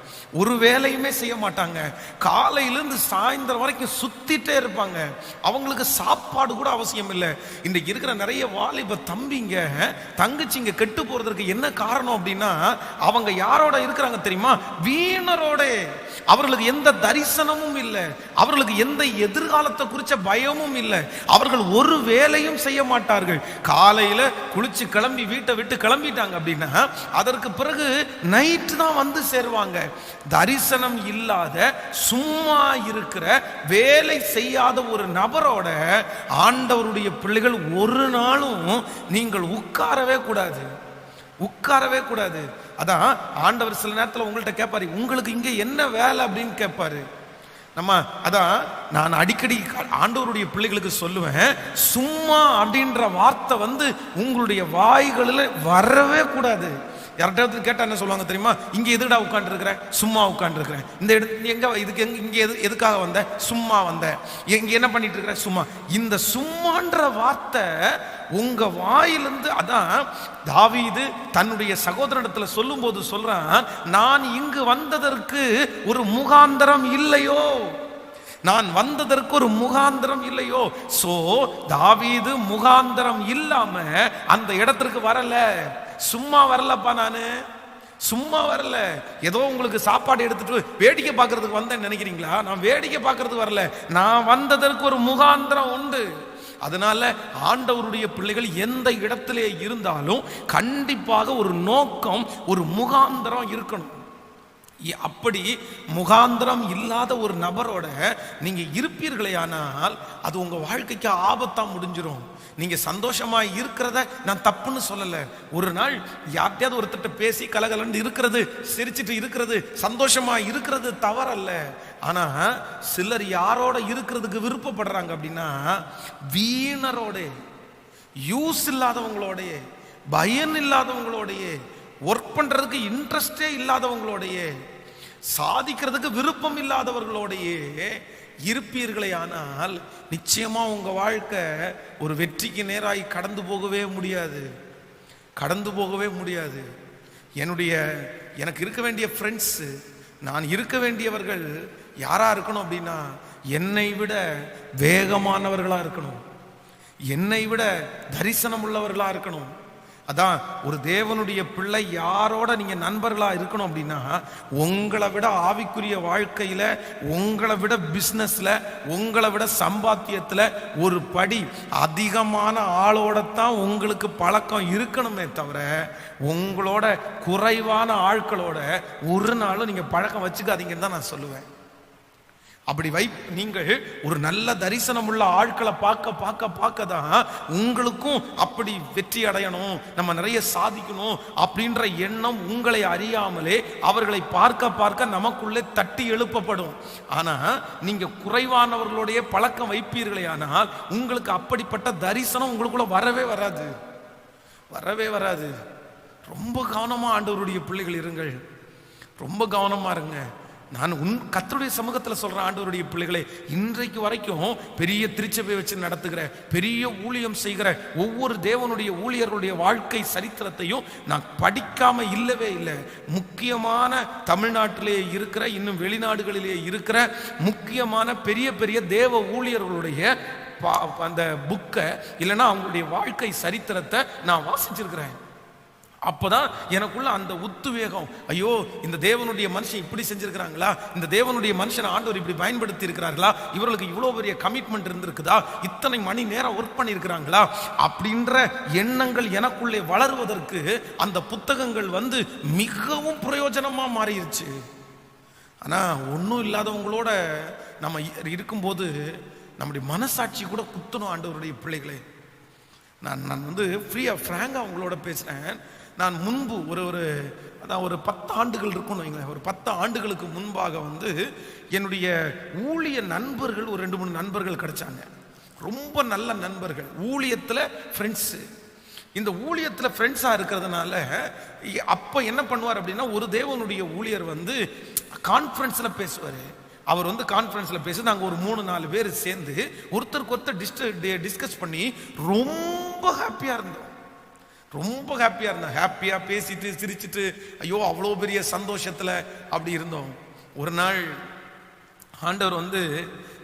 ஒரு வேலையுமே செய்ய மாட்டாங்க. காலையிலிருந்து சாயந்தரம் வரைக்கும் சுத்திட்டே இருப்பாங்க. அவங்களுக்கு சாப்பாடு கூட அவசியம் இல்லை. இன்றைக்கு இருக்கிற நிறைய வாலிப தம்பிங்க தங்கச்சிங்க கெட்டு போறதுக்கு என்ன காரணம் அப்படின்னா, அவங்க யாரோட இருக்கிறாங்க தெரியுமா? வீணரோட. அவர்களுக்கு எந்த தரிசனமும் இல்லை, அவர்களுக்கு எந்த எதிர்காலத்தை குறிச்ச பயமும் இல்லை. அவர்கள் ஒரு வேலையும் செய்ய மாட்டார்கள். காலையில குளிச்சு கிளம்பி வீட்டை விட்டு கிளம்பிட்டாங்க அப்படின்னா அதற்கு பிறகு நைட்டு தான் வந்து சேருவாங்க. தரிசனம் இல்லாத சும்மா இருக்கிற வேலை செய்யாத ஒரு நபரோட ஆண்டவருடைய பிள்ளைகள் ஒரு நாளும் நீங்கள் உட்காரவே கூடாது, உட்காரவே கூடாது. அதான் ஆண்டவர் சில நேரத்தில் உங்கள்கிட்ட கேட்பாரு, உங்களுக்கு இங்க என்ன வேலை அப்படின்னு கேட்பாரு. நம்ம அதான் நான் அடிக்கடி ஆண்டவருடைய பிள்ளைகளுக்கு சொல்லுவேன், சும்மா அப்படின்ற வார்த்தை வந்து உங்களுடைய வாய்களில் வரவே கூடாது. யார்கிட்ட கேட்டா என்ன சொல்லுவாங்க தெரியுமா? இங்க எதுடா உட்கார்ந்து இருக்கிற? சும்மா உட்கார்ந்து இருக்கிறேன். இந்த எங்க இதுக்கு இங்க எதுக்காக வந்த? சும்மா வந்த. இங்க என்ன பண்ணிட்டு இருக்கிற? சும்மா. இந்த சும்மான்ற வார்த்தை உங்க வாயிலிருந்து, அதான் தாவீது தன்னுடைய சகோதரனிடத்துல சொல்லும் போது சொல்றான், நான் இங்கு வந்ததற்கு ஒரு முகாந்தரம் இல்லையோ, நான் வந்ததற்கு ஒரு முகாந்தரம் இல்லையோ. சோ தாவீது முகாந்தரம் இல்லாம அந்த இடத்திற்கு வரல. சும்மா வரலப்பா, நானு சும்மா வரல. ஏதோ உங்களுக்கு சாப்பாடு எடுத்துட்டு வேடிக்கை பார்க்கறதுக்கு வந்தேன்னு நினைக்கிறீங்களா? நான் வேடிக்கை பார்க்கறதுக்கு வரல. நான் வந்ததற்கு ஒரு முகாந்திரம் உண்டு. அதனால ஆண்டவருடைய பிள்ளைகள் எந்த இடத்திலே இருந்தாலும் கண்டிப்பாக ஒரு நோக்கம், ஒரு முகாந்திரம் இருக்கணும். அப்படி முகாந்திரம் இல்லாத ஒரு நபரோட நீங்க இருப்பீர்களே ஆனால் அது உங்க வாழ்க்கைக்கு ஆபத்தா முடிஞ்சிடும். நீங்க சந்தோஷமா இருக்கிறத நான் தப்புன்னு சொல்லல. ஒரு நாள் யார்கிட்டயாவது ஒருத்தட்ட பேசி கலகலன்னு இருக்கிறது, சிரிச்சிட்டு இருக்கிறது, சந்தோஷமா இருக்கிறது தவறல்ல. ஆனா சிலர் யாரோட இருக்கிறதுக்கு விருப்பப்படுறாங்க அப்படின்னா, வீணரோட, யூஸ் இல்லாதவங்களோடைய, பயன் இல்லாதவங்களோடைய, ஒர்க் பண்றதுக்கு இன்ட்ரெஸ்டே இல்லாதவங்களோடையே, சாதிக்கிறதுக்கு விருப்பம் இல்லாதவர்களோடையே இருப்பீர்களே ஆனால் நிச்சயமா உங்க வாழ்க்கை ஒரு வெற்றிக்கு நேராய் கடந்து போகவே முடியாது, கடந்து போகவே முடியாது. எனக்கு இருக்க வேண்டிய ஃப்ரெண்ட்ஸ், நான் இருக்க வேண்டியவர்கள் யாரா இருக்கணும் அப்படின்னா, என்னை விட வேகமானவர்களா இருக்கணும், என்னை விட தரிசனம் உள்ளவர்களா இருக்கணும். அதான் ஒரு தேவனுடைய பிள்ளை யாரோட நீங்க நண்பர்களா இருக்கணும் அப்படின்னா, உங்களை விட ஆவிக்குரிய வாழ்க்கையில, உங்களை விட பிசினஸ்ல, உங்களை விட சம்பாத்தியத்துல ஒரு படி அதிகமான ஆளோட தான் உங்களுக்கு பழக்கம் இருக்கணுமே தவிர, உங்களோட குறைவான ஆட்களோட ஒரு நாளும் நீங்க பழக்கம் வச்சுக்காதீங்கன்னு தான் நான் சொல்லுவேன். அப்படி நீங்கள் ஒரு நல்ல தரிசனம் உள்ள ஆட்களை பார்க்க தான் உங்களுக்கும் அப்படி வெற்றி அடையணும், நம்ம நிறைய சாதிக்கணும் அப்படின்ற எண்ணம் உங்களை அறியாமலே அவர்களை பார்க்க நமக்குள்ளே தட்டி எழுப்பப்படும். ஆனா நீங்க குறைவானவர்களுடைய பழக்கம் வைப்பீர்களே ஆனால் உங்களுக்கு அப்படிப்பட்ட தரிசனம் உங்களுக்குள்ள வரவே வராது, வரவே வராது. ரொம்ப கவனமா ஆண்டவருடைய பிள்ளைகள் இருங்கள், ரொம்ப கவனமா இருங்க. நான் கர்த்தருடைய சமூகத்தில் சொல்றேன், ஆண்டவருடைய பிள்ளைகளே, இன்றைக்கு வரைக்கும் பெரிய திருச்சபை வச்சு நடத்துகிற, பெரிய ஊழியம் செய்கிற ஒவ்வொரு தேவனுடைய ஊழியர்களுடைய வாழ்க்கை சரித்திரத்தையும் நான் படிக்காம இல்லவே இல்லை. முக்கியமான தமிழ்நாட்டிலே இருக்கிற, இன்னும் வெளிநாடுகளிலே இருக்கிற முக்கியமான பெரிய பெரிய தேவ ஊழியர்களுடைய அந்த புக்கை இல்லைன்னா அவங்களுடைய வாழ்க்கை சரித்திரத்தை நான் வாசிச்சிருக்கிறேன். அப்பதான் எனக்குள்ள அந்த உத்வேகம், ஐயோ இந்த தேவனுடைய மனுஷன் இப்படி செஞ்சிருக்கிறாங்களா, இந்த தேவனுடைய மனுஷன் ஆண்டவர் இப்படி பயன்படுத்தி இருக்கிறார்களா, இவர்களுக்கு இவ்வளவு பெரிய கமிட்மெண்ட் இருந்திருக்குதா, இத்தனை மணி நேரம் ஒர்க் பண்ணி இருக்கிறாங்களா அப்படின்ற எண்ணங்கள் எனக்குள்ளே வளருவதற்கு அந்த புத்தகங்கள் வந்து மிகவும் பிரயோஜனமா மாறிடுச்சு. ஆனா ஒன்றும் இல்லாதவங்களோட நம்ம இருக்கும்போது நம்முடைய மனசாட்சி கூட குத்தணும். ஆண்டவருடைய பிள்ளைகளே, நான் வந்து ஃப்ராங்காக அவங்களோட பேசுகிறேன். நான் முன்பு ஒரு 10 ஆண்டுகள் இருக்கும்னு வைங்களேன், ஒரு 10 ஆண்டுகளுக்கு முன்பாக வந்து என்னுடைய ஊழிய நண்பர்கள், ஒரு 2-3 நண்பர்கள் கிடைச்சாங்க. ரொம்ப நல்ல நண்பர்கள், ஊழியத்தில் ஃப்ரெண்ட்ஸு. இந்த ஊழியத்தில் ஃப்ரெண்ட்ஸாக இருக்கிறதுனால அப்போ என்ன பண்ணுவார் அப்படின்னா, ஒரு தேவனுடைய ஊழியர் வந்து கான்ஃபரன்ஸில் பேசுவார். அவர் வந்து கான்ஃபரன்ஸில் பேசி நாங்கள் ஒரு 3-4 பேர் சேர்ந்து ஒருத்தருக்கு ஒருத்தர் டிஸ்கஸ் பண்ணி ரொம்ப ஹாப்பியாக இருந்தோம், ரொம்ப ஹாப்பியா இருந்தேன். ஹாப்பியா பேசிட்டு சிரிச்சிட்டு ஐயோ அவ்வளோ பெரிய சந்தோஷத்துல அப்படி இருந்தோம். ஒரு நாள் ஆண்டவர் வந்து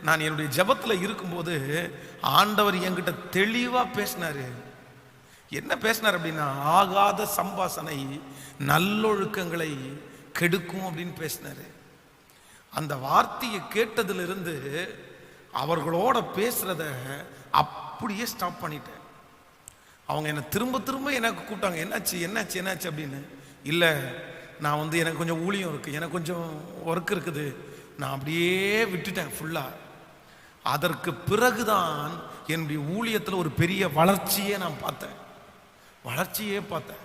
நான் என்னுடைய ஜெபத்துல இருக்கும்போது ஆண்டவர் என்கிட்ட தெளிவா பேசினாரு. என்ன பேசினார் அப்படின்னா, ஆகாத சம்பாசனை நல்லொழுக்கங்களை கெடுக்கும் அப்படின்னு பேசினாரு. அந்த வார்த்தையை கேட்டதிலிருந்து அவர்களோட பேசுறத அப்படியே ஸ்டாப் பண்ணிட்டேன். அவங்க என்னை திரும்ப திரும்ப எனக்கு கூப்பிட்டாங்க, என்னாச்சு என்னாச்சு என்னாச்சு அப்படின்னு. இல்லை, நான் வந்து எனக்கு கொஞ்சம் ஊழியம் இருக்குது, எனக்கு கொஞ்சம் ஒர்க் இருக்குது, நான் அப்படியே விட்டுட்டேன் ஃபுல்லாக. அதற்கு பிறகுதான் என்னுடைய ஊழியத்தில் ஒரு பெரிய வளர்ச்சியே நான் பார்த்தேன், வளர்ச்சியே பார்த்தேன்.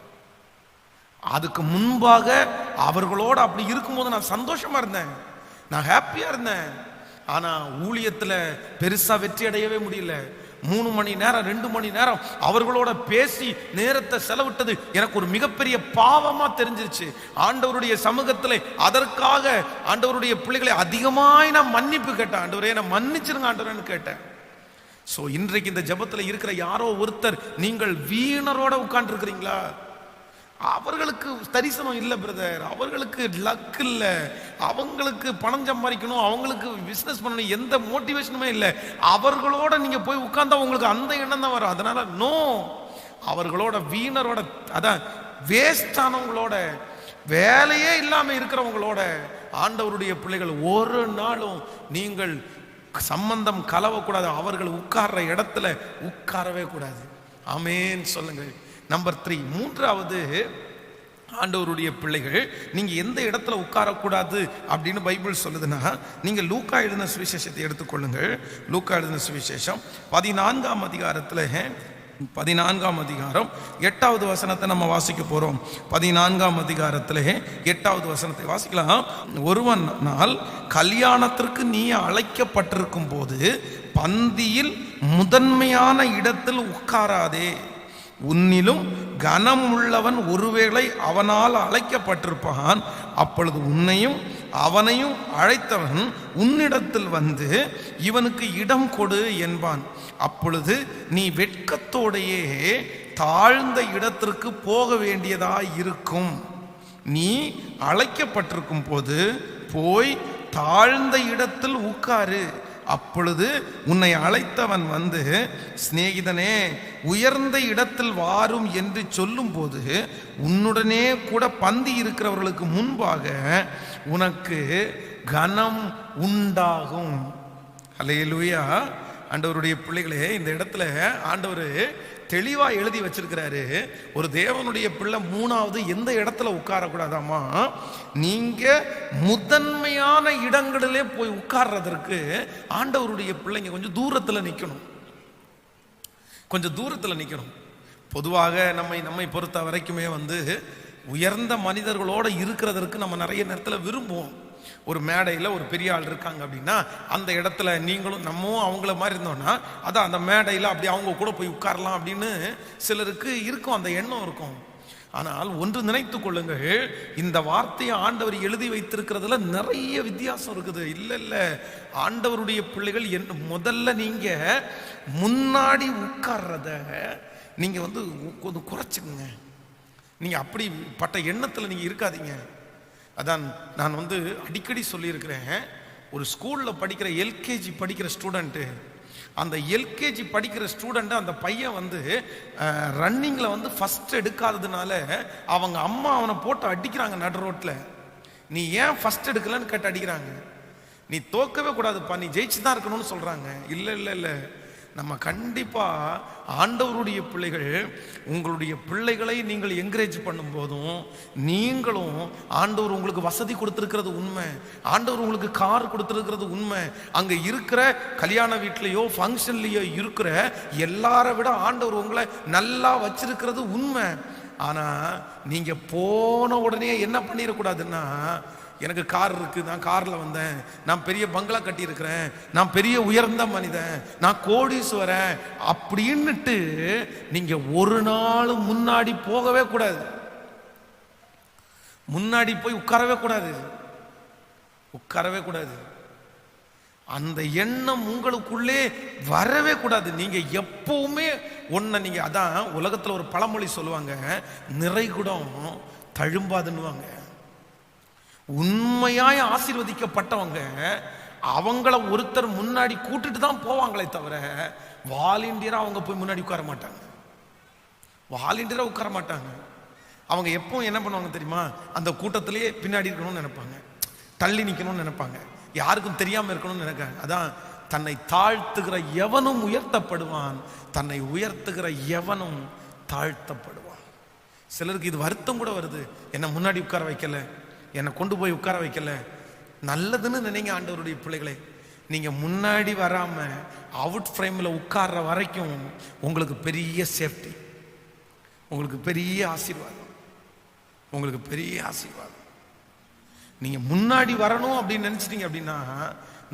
அதுக்கு முன்பாக அவர்களோடு அப்படி இருக்கும்போது நான் சந்தோஷமா இருந்தேன், நான் ஹாப்பியா இருந்தேன். ஆனா ஊழியத்தில் பெருசா வெற்றி அடையவே முடியல. 3 மணி நேரம் 2 மணி நேரம் அவர்களோட பேசி நேரத்தை செலவிட்டது எனக்கு ஒரு மிகப்பெரிய பாவமா தெரிஞ்சிருச்சு. ஆண்டவருடைய சமூகத்தில் அதற்காக ஆண்டவருடைய பிள்ளைகளை அதிகமாய் நான் மன்னிப்பு கேட்டேன். ஆண்டவரே நான் மன்னிச்சிருங்க ஆண்டவரேன்னு கேட்டேன். சோ இன்றைக்கு இந்த ஜெபத்தில் இருக்கிற யாரோ ஒருத்தர் நீங்கள் வீணரோட உட்கார்ந்து இருக்கிறீங்களா? அவர்களுக்கு தரிசனம் இல்லை பிரதர், அவர்களுக்கு லக் இல்லை, அவங்களுக்கு பணம் சம்பாதிக்கணும், அவங்களுக்கு பிசினஸ் பண்ணணும், எந்த மோட்டிவேஷனுமே இல்லை. அவர்களோட நீங்க போய் உட்கார்ந்தா உங்களுக்கு அந்த எண்ணம் தான் வரும். அதனால நோ, அவர்களோட வீணரோட, அதான் வேஸ்டானவங்களோட, வேலையே இல்லாம இருக்கிறவங்களோட ஆண்டவருடைய பிள்ளைகள் ஒரு நாளும் நீங்கள் சம்பந்தம் கலவக்கூடாது. அவர்கள் உட்கார்ற இடத்துல உட்காரவே கூடாது. ஆமேன் சொல்லுங்க. நம்பர் 3, மூன்றாவது ஆண்டவருடைய பிள்ளைகள் நீங்க எந்த இடத்துல உட்காரக்கூடாது அப்படின்னு பைபிள் சொல்லுதுன்னா, நீங்க லூக்கா எழுதின சுவிசேஷத்தை எடுத்துக்கொள்ளுங்கள். லூக்கா எழுதின சுவிசேஷம் 14ஆம் அதிகாரத்துல 14ஆம் அதிகாரம் 8வது வசனத்தை நம்ம வாசிக்க போறோம். 14ஆம் அதிகாரத்துல 8வது வசனத்தை வாசிக்கலாம். ஒருவனால் கல்யாணத்திற்கு நீ அழைக்கப்பட்டிருக்கும் போது பந்தியில் முதன்மையான இடத்தில் உட்காராதே. உன்னிலும் கனம் உள்ளவன் ஒருவேளை அவனால் அழைக்கப்பட்டிருப்பான். அப்பொழுது உன்னையும் அவனையும் அழைத்தவன் உன்னிடத்தில் வந்து இவனுக்கு இடம் கொடு என்பான். அப்பொழுது நீ வெட்கத்தோடையே தாழ்ந்த இடத்திற்கு போக வேண்டியதாய் இருக்கும். நீ அழைக்கப்பட்டிருக்கும் போது போய் தாழ்ந்த இடத்தில் உட்காரு. அப்பொழுது உன்னை அழைத்தவன் வந்து சிநேகிதனே உயர்ந்த இடத்தில் வாரும் என்று சொல்லும் போது உன்னுடனே கூட பந்தி இருக்கிறவர்களுக்கு முன்பாக உனக்கு கனம் உண்டாகும். அல்லேலூயா. ஆண்டவருடைய பிள்ளைகளே, இந்த இடத்துல ஆண்டவர் தெளிவா எழுதி வச்சிருக்கிறாரு. ஒரு தேவனுடைய பிள்ளை 3வது எந்த இடத்துல உட்காரக்கூடாதாமா, நீங்க முதன்மையான இடங்களிலே போய் உட்கார்றதற்கு ஆண்டவருடைய பிள்ளைங்க கொஞ்சம் தூரத்துல நிக்கணும், கொஞ்சம் தூரத்துல நிக்கணும். பொதுவாக நம்மை பொறுத்த வரைக்குமே வந்து உயர்ந்த மனிதர்களோட இருக்கிறதற்கு நம்ம நிறைய நேரத்தில் விரும்புவோம். ஒரு மேடையில் ஒரு பெரிய ஆள் இருக்காங்க அப்படின்னா அந்த இடத்துல நீங்களும் நம்மவும் அவங்கள மாதிரி இருந்தோம்னா அதான் அந்த மேடையில் அப்படி அவங்க கூட போய் உட்காரலாம் அப்படின்னு சிலருக்கு இருக்கும், அந்த எண்ணம் இருக்கும். ஆனால் ஒன்று நினைத்து கொள்ளுங்கள், இந்த வார்த்தையை ஆண்டவர் எழுதி வைத்திருக்கிறதுல நிறைய வித்தியாசம் இருக்குது. இல்லை இல்லை, ஆண்டவருடைய பிள்ளைகள் முதல்ல நீங்க முன்னாடி உட்கார்றத நீங்க வந்து கொஞ்சம் குறைச்சிக்கங்க. நீங்க அப்படிப்பட்ட எண்ணத்துல நீங்க இருக்காதீங்க. அதான் நான் வந்து அடிக்கடி சொல்லியிருக்கிறேன். ஒரு ஸ்கூலில் படிக்கிற எல்கேஜி படிக்கிற ஸ்டூடெண்ட்டு, அந்த எல்கேஜி படிக்கிற ஸ்டூடெண்ட் அந்த பையன் வந்து ரன்னிங்கில் வந்து ஃபஸ்ட் எடுக்காததுனால அவங்க அம்மா அவனை போட்டு அடிக்கிறாங்க நடு ரோட்டில். நீ ஏன் ஃபஸ்ட் எடுக்கலன்னு கேட்டு அடிக்கிறாங்க. நீ தோக்கவே கூடாதுப்பா, நீ ஜெயிச்சு தான் இருக்கணும்னு சொல்கிறாங்க. இல்லை இல்லை இல்லை, நம்ம கண்டிப்பா ஆண்டவருடைய பிள்ளைகள், உங்களுடைய பிள்ளைகளை நீங்கள் என்கரேஜ் பண்ணும் போதும் நீங்களும் ஆண்டவர் உங்களுக்கு வசதி கொடுத்திருக்கிறது உண்மை, ஆண்டவர் உங்களுக்கு கார் கொடுத்திருக்கிறது உண்மை, அங்க இருக்கிற கல்யாண வீட்லயோ ஃபங்க்ஷன்லயோ இருக்கிற எல்லாரை விட ஆண்டவர் உங்களை நல்லா வச்சிருக்கிறது உண்மை. ஆனா நீங்க போன உடனே என்ன பண்ணிடக்கூடாதுன்னா, எனக்கு கார் இருக்கு, நான் கார்ல வந்தேன், நான் பெரிய பங்களா கட்டி இருக்கிறேன், நான் பெரிய உயர்ந்த மனிதன், நான் கோடீஸ்வரன் அப்படின்னுட்டு நீங்க ஒரு நாள் முன்னாடி போகவே கூடாது, முன்னாடி போய் உட்காரவே கூடாது, உட்காரவே கூடாது. அந்த எண்ணம் உங்களுக்குள்ளே வரவே கூடாது. நீங்க எப்பவுமே நீங்க அதான் உலகத்துல ஒரு பழமொழி சொல்லுவாங்க, நிறைகுடம் தழும்பாதுன்னுவாங்க. உண்மையாய் ஆசீர்வதிக்கப்பட்டவங்க அவங்கள ஒருத்தர் முன்னாடி கூட்டிட்டு தான் போவாங்களே தவிர வாலண்டியரா அவங்க போய் முன்னாடி உட்கார மாட்டாங்க. வாலண்டியரா உட்கார மாட்டாங்க. அவங்க எப்பவும் என்ன பண்ணுவாங்க தெரியுமா? அந்த கூட்டத்திலேயே பின்னாடி இருக்கணும்னு நினைப்பாங்க, தள்ளி நிற்கணும்னு நினைப்பாங்க, யாருக்கும் தெரியாம இருக்கணும்னு நினைக்காங்க. அதான் தன்னை தாழ்த்துகிற எவனும் உயர்த்தப்படுவான், தன்னை உயர்த்துகிற எவனும் தாழ்த்தப்படுவான். சிலருக்கு இது வருத்தம் கூட வருது, என்னை முன்னாடி உட்கார வைக்கல, என்னை கொண்டு போய் உட்கார வைக்கல. நல்லதுன்னு நினைங்க ஆண்டவருடைய பிள்ளைகளே. நீங்க முன்னாடி வராம அவுட் ஃப்ரேம்ல உட்கார்ற வரைக்கும் உங்களுக்கு பெரிய சேஃப்டி, உங்களுக்கு பெரிய ஆசீர்வாதம், உங்களுக்கு பெரிய ஆசீர்வாதம். நீங்க முன்னாடி வரணும் அப்படின்னு நினைச்சிட்டீங்க அப்படின்னா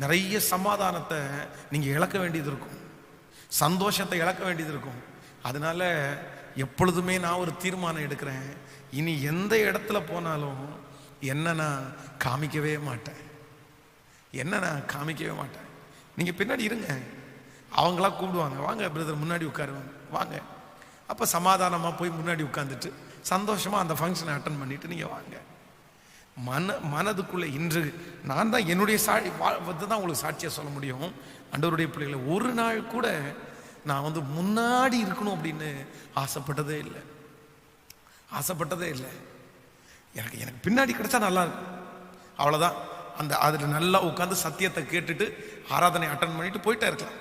நிறைய சமாதானத்தை நீங்க இழக்க வேண்டியது இருக்கும், சந்தோஷத்தை இழக்க வேண்டியது இருக்கும். அதனால எப்பொழுதுமே நான் ஒரு தீர்மானம் எடுக்கிறேன், இனி எந்த இடத்துல போனாலும் என்ன நான் காமிக்கவே மாட்டேன், என்ன நான் காமிக்கவே மாட்டேன். நீங்க பின்னாடி இருங்க, அவங்களா கூப்பிடுவாங்க, வாங்க பிரதர் முன்னாடி உட்காருவாங்க, வாங்க. அப்ப சமாதானமா போய் முன்னாடி உட்கார்ந்துட்டு சந்தோஷமா அந்த ஃபங்க்ஷனை அட்டன் பண்ணிட்டு நீங்க வாங்க. மனதுக்குள்ள இன்று நான் தான் என்னுடைய தான் உங்களுக்கு சாட்சியா சொல்ல முடியும். ஆண்டவருடைய பிள்ளைகளை ஒரு நாள் கூட நான் முன்னாடி இருக்கணும் அப்படின்னு ஆசைப்பட்டதே இல்லை, ஆசைப்பட்டதே இல்லை. எனக்கு பின்னாடி கிடைச்சா நல்லா இருக்கும், அவ்வளவுதான். அதுல நல்லா உட்காந்து சத்தியத்தை கேட்டுட்டு ஆராதனை அட்டன் பண்ணிட்டு போயிட்டே இருக்கலாம்.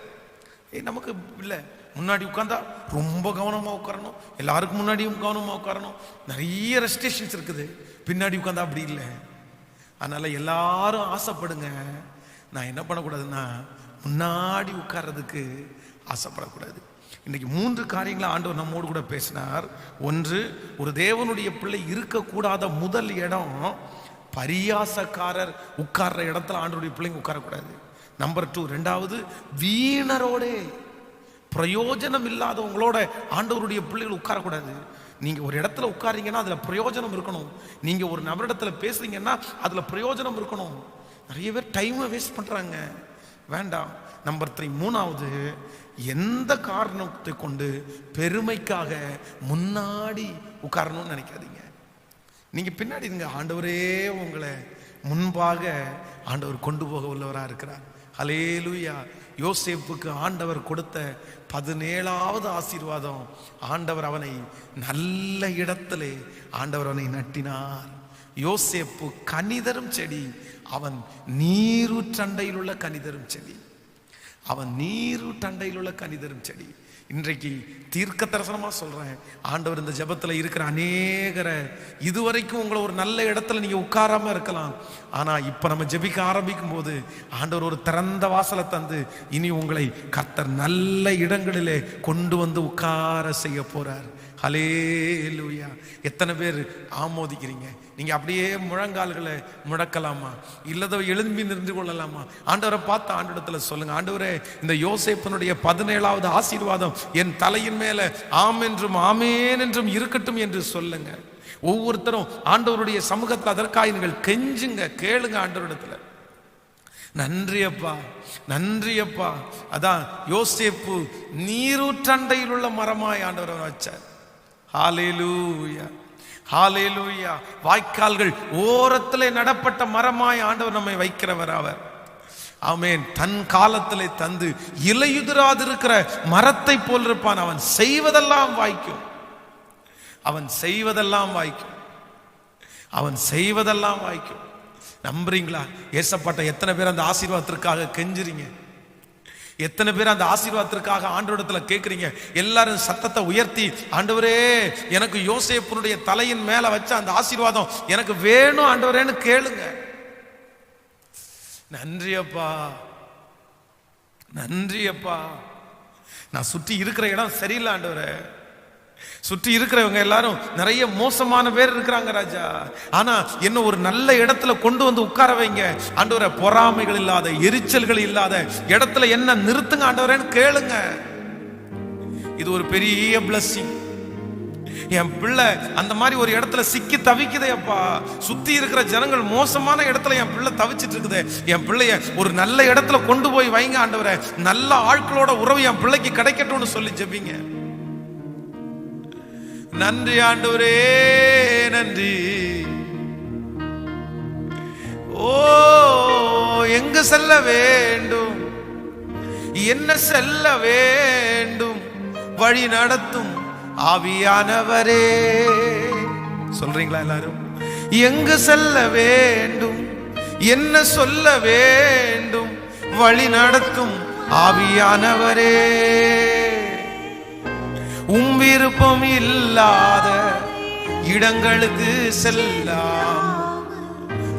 நமக்கு இல்லை, முன்னாடி உட்கார்ந்தா ரொம்ப கவனமா உட்காரணும், எல்லாருக்கும் முன்னாடியும் கவனமா உட்காரணும், நிறைய ரெஸ்ட்ரிக்ஷன்ஸ் இருக்குது. பின்னாடி உட்கார்ந்தா அப்படி இல்லை. அதனால எல்லாரும் ஆசைப்படுங்க, நான் என்ன பண்ணக்கூடாதுன்னா முன்னாடி உட்கார்றதுக்கு ஆசைப்படக்கூடாது. இன்னைக்கு 3 காரியங்களை ஆண்டவர் நம்மோடு கூட பேசினார். ஒன்று, ஒரு தேவனுடைய பிள்ளை இருக்கக்கூடாத முதல் இடம் பரியாசக்காரர் உட்கார்ற இடத்துல ஆண்டவருடைய பிள்ளைங்க உட்காரக்கூடாது. நம்பர் 2, ரெண்டாவது, வீணரோட பிரயோஜனம் இல்லாதவங்களோட ஆண்டவருடைய பிள்ளைகள் உட்காரக்கூடாது. நீங்க ஒரு இடத்துல உட்காரீங்கன்னா அதுல பிரயோஜனம் இருக்கணும். நீங்க ஒரு நபரிடத்துல பேசுறீங்கன்னா அதுல பிரயோஜனம் இருக்கணும். நிறைய பேர் டைமை வேஸ்ட் பண்றாங்க, வேண்டாம். நம்பர் 3, மூணாவது, எந்த காரணத்தை கொண்டு பெருமைக்காக முன்னாடி உட்காரணும்னு நினைக்காதீங்க. நீங்க பின்னாடி இருங்க, ஆண்டவரே உங்களை முன்பாக ஆண்டவர் கொண்டு போக உள்ளவரா இருக்கிறார். ஹல்லேலூயா. யோசேப்புக்கு ஆண்டவர் கொடுத்த 17வது ஆசீர்வாதம், ஆண்டவர் அவனை நல்ல இடத்திலே ஆண்டவர் அவனை நட்டினார். யோசேப்பு கனிதரும் செடி, அவன் நீரூற்றண்டையில் உள்ள கனிதரும் செடி, அவன் நீரூற்றண்டையில் உள்ள கனிதரும் செடி. இன்றைக்கு தீர்க்க தரிசனமா சொல்றேன், ஆண்டவர் இந்த ஜெபத்துல இருக்கிற அநேகரை இதுவரைக்கும் உங்களை ஒரு நல்ல இடத்துல நீங்க உட்காராம இருக்கலாம், ஆனா இப்ப நம்ம ஜெபிக்க ஆரம்பிக்கும் போது ஆண்டவர் ஒரு திறந்த வாசலை தந்து இனி உங்களை கர்த்தர் நல்ல இடங்களிலே கொண்டு வந்து உட்கார செய்ய போறார். ஹல்லேலூயா. எத்தனை பேர் ஆமோதிக்கிறீங்க? நீங்க அப்படியே முழங்கால்களை முழக்கலாமா, இல்லதோ எழும்பி நின்று கொள்ளலாமா? ஆண்டவரை பார்த்து ஆண்டவரிடத்துல சொல்லுங்க, ஆண்டவரே இந்த யோசேப்பினுடைய 17வது ஆசீர்வாதம் என் தலையின் மேல ஆம் என்றும் ஆமேன் என்றும் இருக்கட்டும் என்று சொல்லுங்க. ஒவ்வொருத்தரும் ஆண்டவருடைய சமூகத்தில் அதற்காக நீங்கள் கெஞ்சுங்க, கேளுங்க ஆண்டவரிடத்துல. நன்றி அப்பா, நன்றி அப்பா. அதான் யோசேப்பு நீரூற்றண்டையில் உள்ள மரமாய் ஆண்டவரை வச்சார். ஹல்லேலூயா, ஹல்லேலூயா. வாய்க்கால்கள் ஓரத்திலே நடப்பட்ட மரமாய் ஆண்டவர் நம்மை வைக்கிறவர் அவர். ஆமென். தன் காலத்திலே தந்து இலையுதிராதிருக்கிற மரத்தை போல் இருப்பான். அவன் செய்வதெல்லாம் வாய்க்கும், அவன் செய்வதெல்லாம் வாய்க்கும், அவன் செய்வதெல்லாம் வாய்க்கும். நம்புறீங்களா? ஏசப்பாட்ட எத்தனை பேர் அந்த ஆசீர்வாதத்திற்காக கெஞ்சுறீங்க? எத்தனை பேர் அந்த ஆசீர்வாதத்திற்காக ஆண்டவரிடத்துல கேட்குறீங்க? எல்லாரும் சத்தத்தை உயர்த்தி, ஆண்டவரே எனக்கு யோசேப்பினுடைய தலையின் மேல வச்ச அந்த ஆசீர்வாதம் எனக்கு வேணும் ஆண்டவரேன்னு கேளுங்க. நன்றி அப்பா, நன்றி அப்பா. நான் சுற்றி இருக்கிற இடம் சரியில்லை ஆண்டவரே, சுற்றி இருக்கிறவங்க எல்லாரும் நிறைய மோசமான பேர் இருக்கிறாங்க ராஜா, ஆனா என்ன ஒரு நல்ல இடத்துல கொண்டு வந்து உட்கார வைங்க ஆண்டவரே. பொறாமைகள் இல்லாத, எரிச்சல்கள் இல்லாத இடத்துல என்ன நிறுத்துங்க ஆண்டவரேன்னு கேளுங்க. இது ஒரு பெரிய பிளஸிங், என் பிள்ளை அந்த மாதிரி ஒரு இடத்துல சிக்கி தவிக்குதே அப்பா, சுத்தி இருக்கிற ஜனங்கள் மோசமான இடத்துல என் பிள்ளை தவிச்சிட்டு இருக்குது, என் பிள்ளைய ஒரு நல்ல இடத்துல கொண்டு போய் வைங்க ஆண்டவரே, நல்ல ஆட்களோட உறவு என் பிள்ளைக்கு கிடைக்கட்டும்னு சொல்லி ஜெபிங்க. நன்றி ஆண்டவரே, நன்றி. ஓ எங்க செல்ல வேண்டும், என்ன செல்ல வேண்டும், வழி நடத்தும் ஆவியானவரே. சொல்றீங்களா எல்லாரும்? எங்கு செல்ல வேண்டும், என்ன சொல்ல வேண்டும், வழி நடத்தும் ஆவியானவரே. விருப்பம் இல்லாத இடங்களுக்கு செல்லாம்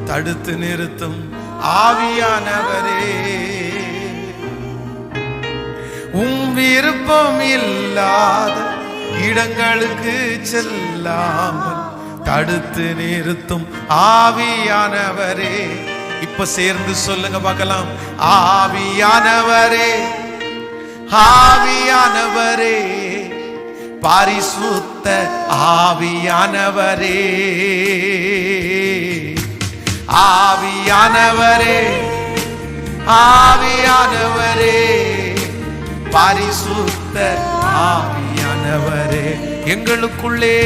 தடுத்து நிறுத்தும் ஆவியானவரே. விருப்பம் இல்லாத இடங்களுக்கு செல்லாமல் தடுத்து நிறுத்தும் ஆவியானவரே. இப்ப சேர்ந்து சொல்லுங்க பார்க்கலாம். ஆவியானவரே, ஆவியானவரே, பரிசுத்த ஆவியானவரே, ஆவியானவரே, ஆவியானவரே, பரிசுத்த ஆவியானவரே, எங்களுக்குள்ளே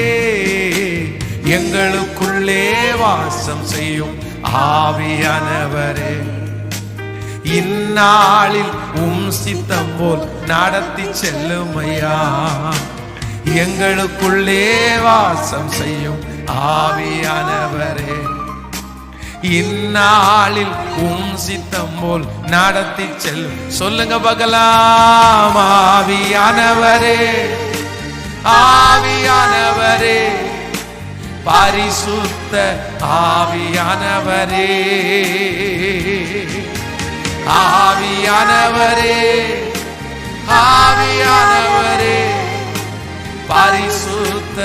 எங்களுக்குள்ளே வாசம் செய்யும் ஆவியானவரே, இந்நாளில் சித்தம் போல் நடத்தி செல்லுமையா. எங்களுக்குள்ளே வாசம் செய்யும் ஆவியானவரே, இந்நாளில் சித்தம் போல் நடத்தி செல்லும். சொல்லுங்க பார்க்கலாம். ஆவியானவரே, ஆவியானவரே, பரிசுத்த ஆவியானவரே, ஆவியானவரே, ஆவியானவரே, பரிசுத்த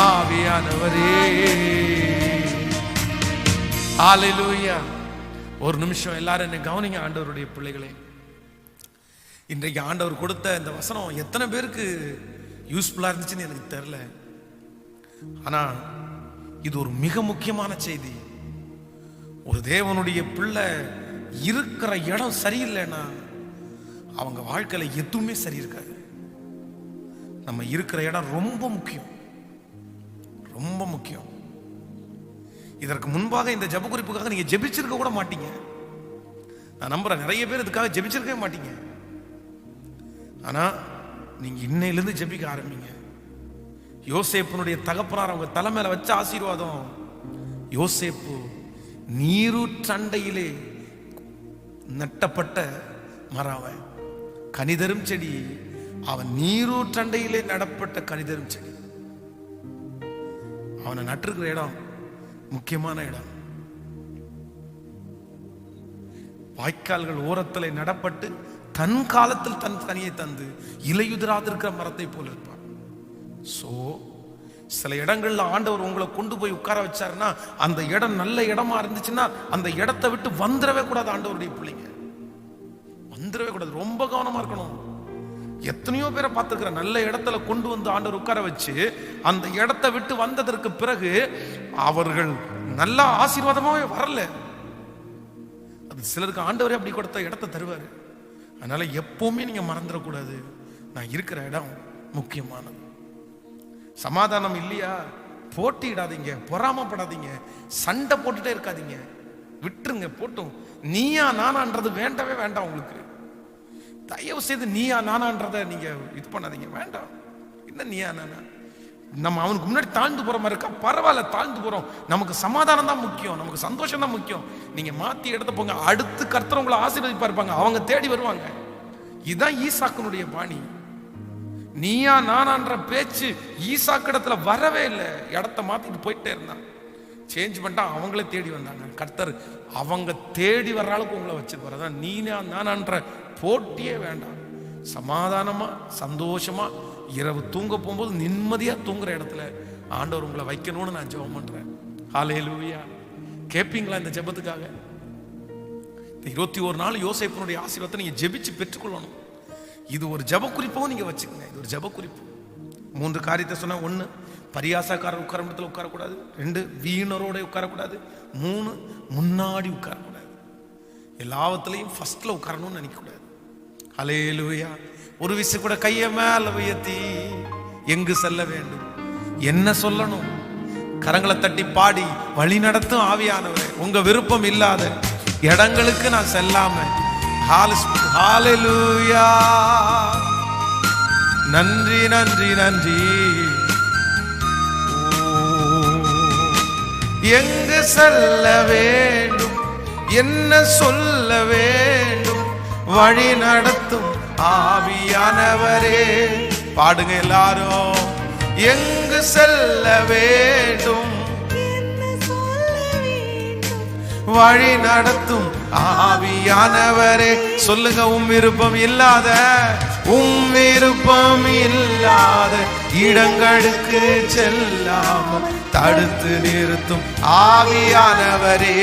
ஆவியானவரே. ஹல்லேலூயா. ஒரு நிமிஷம் எல்லாரும் என்ன கவனிங்க ஆண்டவருடைய பிள்ளைகளே. இன்றைக்கு ஆண்டவர் கொடுத்த இந்த வசனம் எத்தனை பேருக்கு யூஸ்ஃபுல்லா இருந்துச்சுன்னு எனக்கு தெரியல. ஆனா இது ஒரு மிக முக்கியமான செய்தி. ஒரு தேவனுடைய பிள்ளை இருக்கிற இடம் சரியில்லைன்னா அவங்க வாழ்க்கையில எதுவுமே சரி இருக்காது. நம்ம இருக்கிற இடம் ரொம்ப முக்கியம், ரொம்ப முக்கியம். இதற்கு முன்பாக இந்த ஜெப குறிப்புக்காக நீங்க ஜெபிச்சிருக்க கூட மாட்டீங்க. நான் நம்புறேன் நிறைய பேர் இதுக்காக ஜெபிச்சிருக்கவே மாட்டீங்க. ஆனா நீங்க இன்னையிலிருந்து ஜெபிக்க ஆரம்பிங்க. யோசேப்புனுடைய தகப்பனார் அவங்க தலை மேல வச்ச ஆசீர்வாதம். யோசேப்பு நீரூற்றண்டையிலே நட்டப்பட்ட மரம், கனிதரும் செடி. அவன் நீரூற்றண்டையிலே நடப்பட்ட கனிதரும் செடி. அவனை நட்டிருக்கிற இடம் முக்கியமான இடம். வாய்க்கால்கள் ஓரத்தில் நடப்பட்டு தன் காலத்தில் தன் கனியை தந்து இலையுதிராதிருக்கிற மரத்தை போல இருப்பான். சோ சில இடங்கள்ல ஆண்டவர் உங்களை கொண்டு போய் உட்கார வச்சாருன்னா அந்த இடம் நல்ல இடமா இருந்துச்சுன்னா அந்த இடத்தை விட்டு வந்துடவே கூடாது. ஆண்டவருடைய பிள்ளைங்க வந்துடவே கூடாது. ரொம்ப கவனமா இருக்கணும். எத்தனையோ பேரை பார்த்துக்கிற நல்ல இடத்துல கொண்டு வந்து ஆண்டவர் உட்கார வச்சு அந்த இடத்தை விட்டு வந்ததற்கு பிறகு அவர்கள் நல்ல ஆசீர்வாதமாவே வரல. அது சிலருக்கு ஆண்டவரே அப்படி கொடுத்த இடத்தை தருவாரு. அதனால எப்பவுமே நீங்க மறந்துடக்கூடாது. நான் இருக்கிற இடம் முக்கியமானது. சமாதானம் இல்லையா, போட்டியிடாதீங்க, பொறாமப்படாதீங்க, சண்டை போட்டுட்டே இருக்காதீங்க, விட்டுருங்க. போட்டும் நீயா நானான்றது வேண்டவே வேண்டாம். உங்களுக்கு தயவு செய்து நீயா நானான்றத நீங்க இது பண்ணாதீங்க, வேண்டாம். என்ன நீயா நானா, நம்ம அவனுக்கு முன்னாடி தாழ்ந்து போற மாதிரி இருக்கா, பரவாயில்ல, தாழ்ந்து போறோம். நமக்கு சமாதானம் தான் முக்கியம், நமக்கு சந்தோஷம் தான் முக்கியம். நீங்க மாத்தி எடுத்து போங்க, அடுத்து கர்த்தர் உங்களை ஆசீர்வதிப்பா இருப்பாங்க, அவங்க தேடி வருவாங்க. இதுதான் ஈசாக்குனுடைய பாணி. நீயா நானான்ற பேச்சு ஈசாக்கிடத்துல வரவே இல்லை. இடத்த மாத்திட்டு போயிட்டே இருந்தான், சேஞ்ச் பண்ணிட்டான், அவங்களே தேடி வந்தாங்க. கர்த்தர் அவங்க தேடி வர்ற அளவுக்கு உங்களை வச்சிருப்பாரு. அதான் நீனா நானான்ற போட்டியே வேண்டாம். சமாதானமா சந்தோஷமா இரவு தூங்க போகும்போது நிம்மதியா தூங்குற இடத்துல ஆண்டவர் உங்களை வைக்கணும்னு நான் ஜெபம் பண்றேன். ஹல்லேலூயா. கேட்பீங்களா இந்த ஜெபத்துக்காக? 21 நாள் யோசேப்பினுடைய ஆசீர்வாதத்தை நீங்க ஜெபிச்சு பெற்றுக்கொள்ளணும். இது ஒரு ஜெப குறிப்பாகவும் நீங்க வச்சுக்கோங்க. இது ஒரு ஜெப குறிப்பு. 3 காரியத்தை சொன்ன. 1, பரியாசக்காரர் உட்கார இடத்துல உட்காரக்கூடாது. 2, வீணரோட உட்காரக்கூடாது. 3, முன்னாடி உட்காரக்கூடாது. எல்லாவத்திலையும் ஃபர்ஸ்ட்ல உட்காரணும்னு நினைக்கக்கூடாது. ஹல்லேலூயா. ஒரு விஷயம் கூட கையை மேல உயர்த்தி எங்கு செல்ல வேண்டும், என்ன சொல்லணும், கரங்களை தட்டி பாடி வழி நடத்தும் ஆவியானவரே, உங்க விருப்பம் இல்லாத இடங்களுக்கு நான் செல்லாம. ஹல்லேலூயா. நன்றி நன்றி நன்றி. எங்கு செல்ல வேண்டும், என்ன சொல்ல வேண்டும், வழி நடத்தும் ஆவியானவரே. பாடுங்க எல்லாரும். எங்கு செல்ல வேண்டும், வழி நடத்தும் ஆவியானவரே. சொல்லுங்க. விருப்பம் இல்லாத இடங்களுக்கு செல்லாமல் தடுத்து நிறுத்தும் ஆவியானவரே.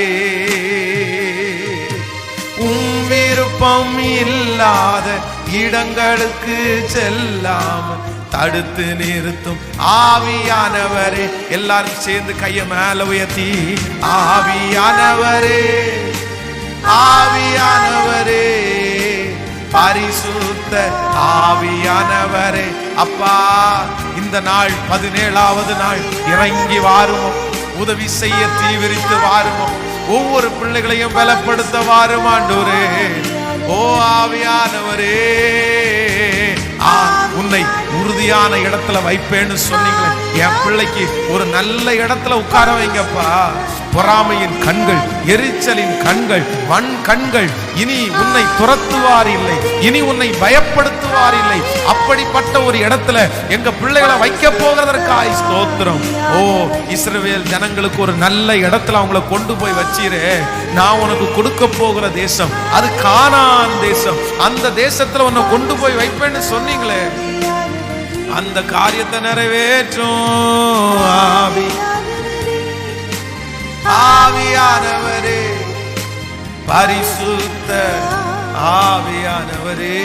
விருப்பம் இல்லாத இடங்களுக்கு செல்லாமல் தடுத்து நிறுத்தும் ஆவியானவரே. எல்லாரும் சேர்ந்து கையை மேல உயர்த்தி ஆவியானவரே, ஆவியானவரே, பரிசுத்த ஆவியானவரே. அப்பா, இந்த நாள் 17வது நாள் இறங்கி வாருமோ, உதவி செய்ய தீவிரித்து வாருமோ, ஒவ்வொரு பிள்ளைகளையும் பலப்படுத்த வாரும் ஆண்டவரே. ஓ ஆவியானவரே, உன்னை உறுதியான இடத்துல வைப்பேன்னு சொன்னீங்களே, என் பிள்ளைக்கு ஒரு நல்ல இடத்துல உட்கார வைங்கப்பா. பொறாமையின் கண்கள், எரிச்சலின் கண்கள், வன் கண்கள் இனி உன்னை துரத்துவார் இல்லை, இனி உன்னை பயப்படுத்துவார் இல்லை. அப்படிப்பட்ட ஒரு இடத்துல எங்க பிள்ளைகளை வைக்க போகிறதற்காய் ஸ்தோத்திரம். ஓ இஸ்ரவேல் ஜனங்களுக்கு ஒரு நல்ல இடத்துல அவங்களை கொண்டு போய் வச்சீரே. நான் உனக்கு கொடுக்க போகிற தேசம் அது கானான் தேசம். அந்த தேசத்துல உன்னை கொண்டு போய் வைப்பேன்னு சொன்னீங்களே, அந்த காரியத்தை நிறைவேற்றும் ஆவியானவரே, பரிசுத்த ஆவியானவரே.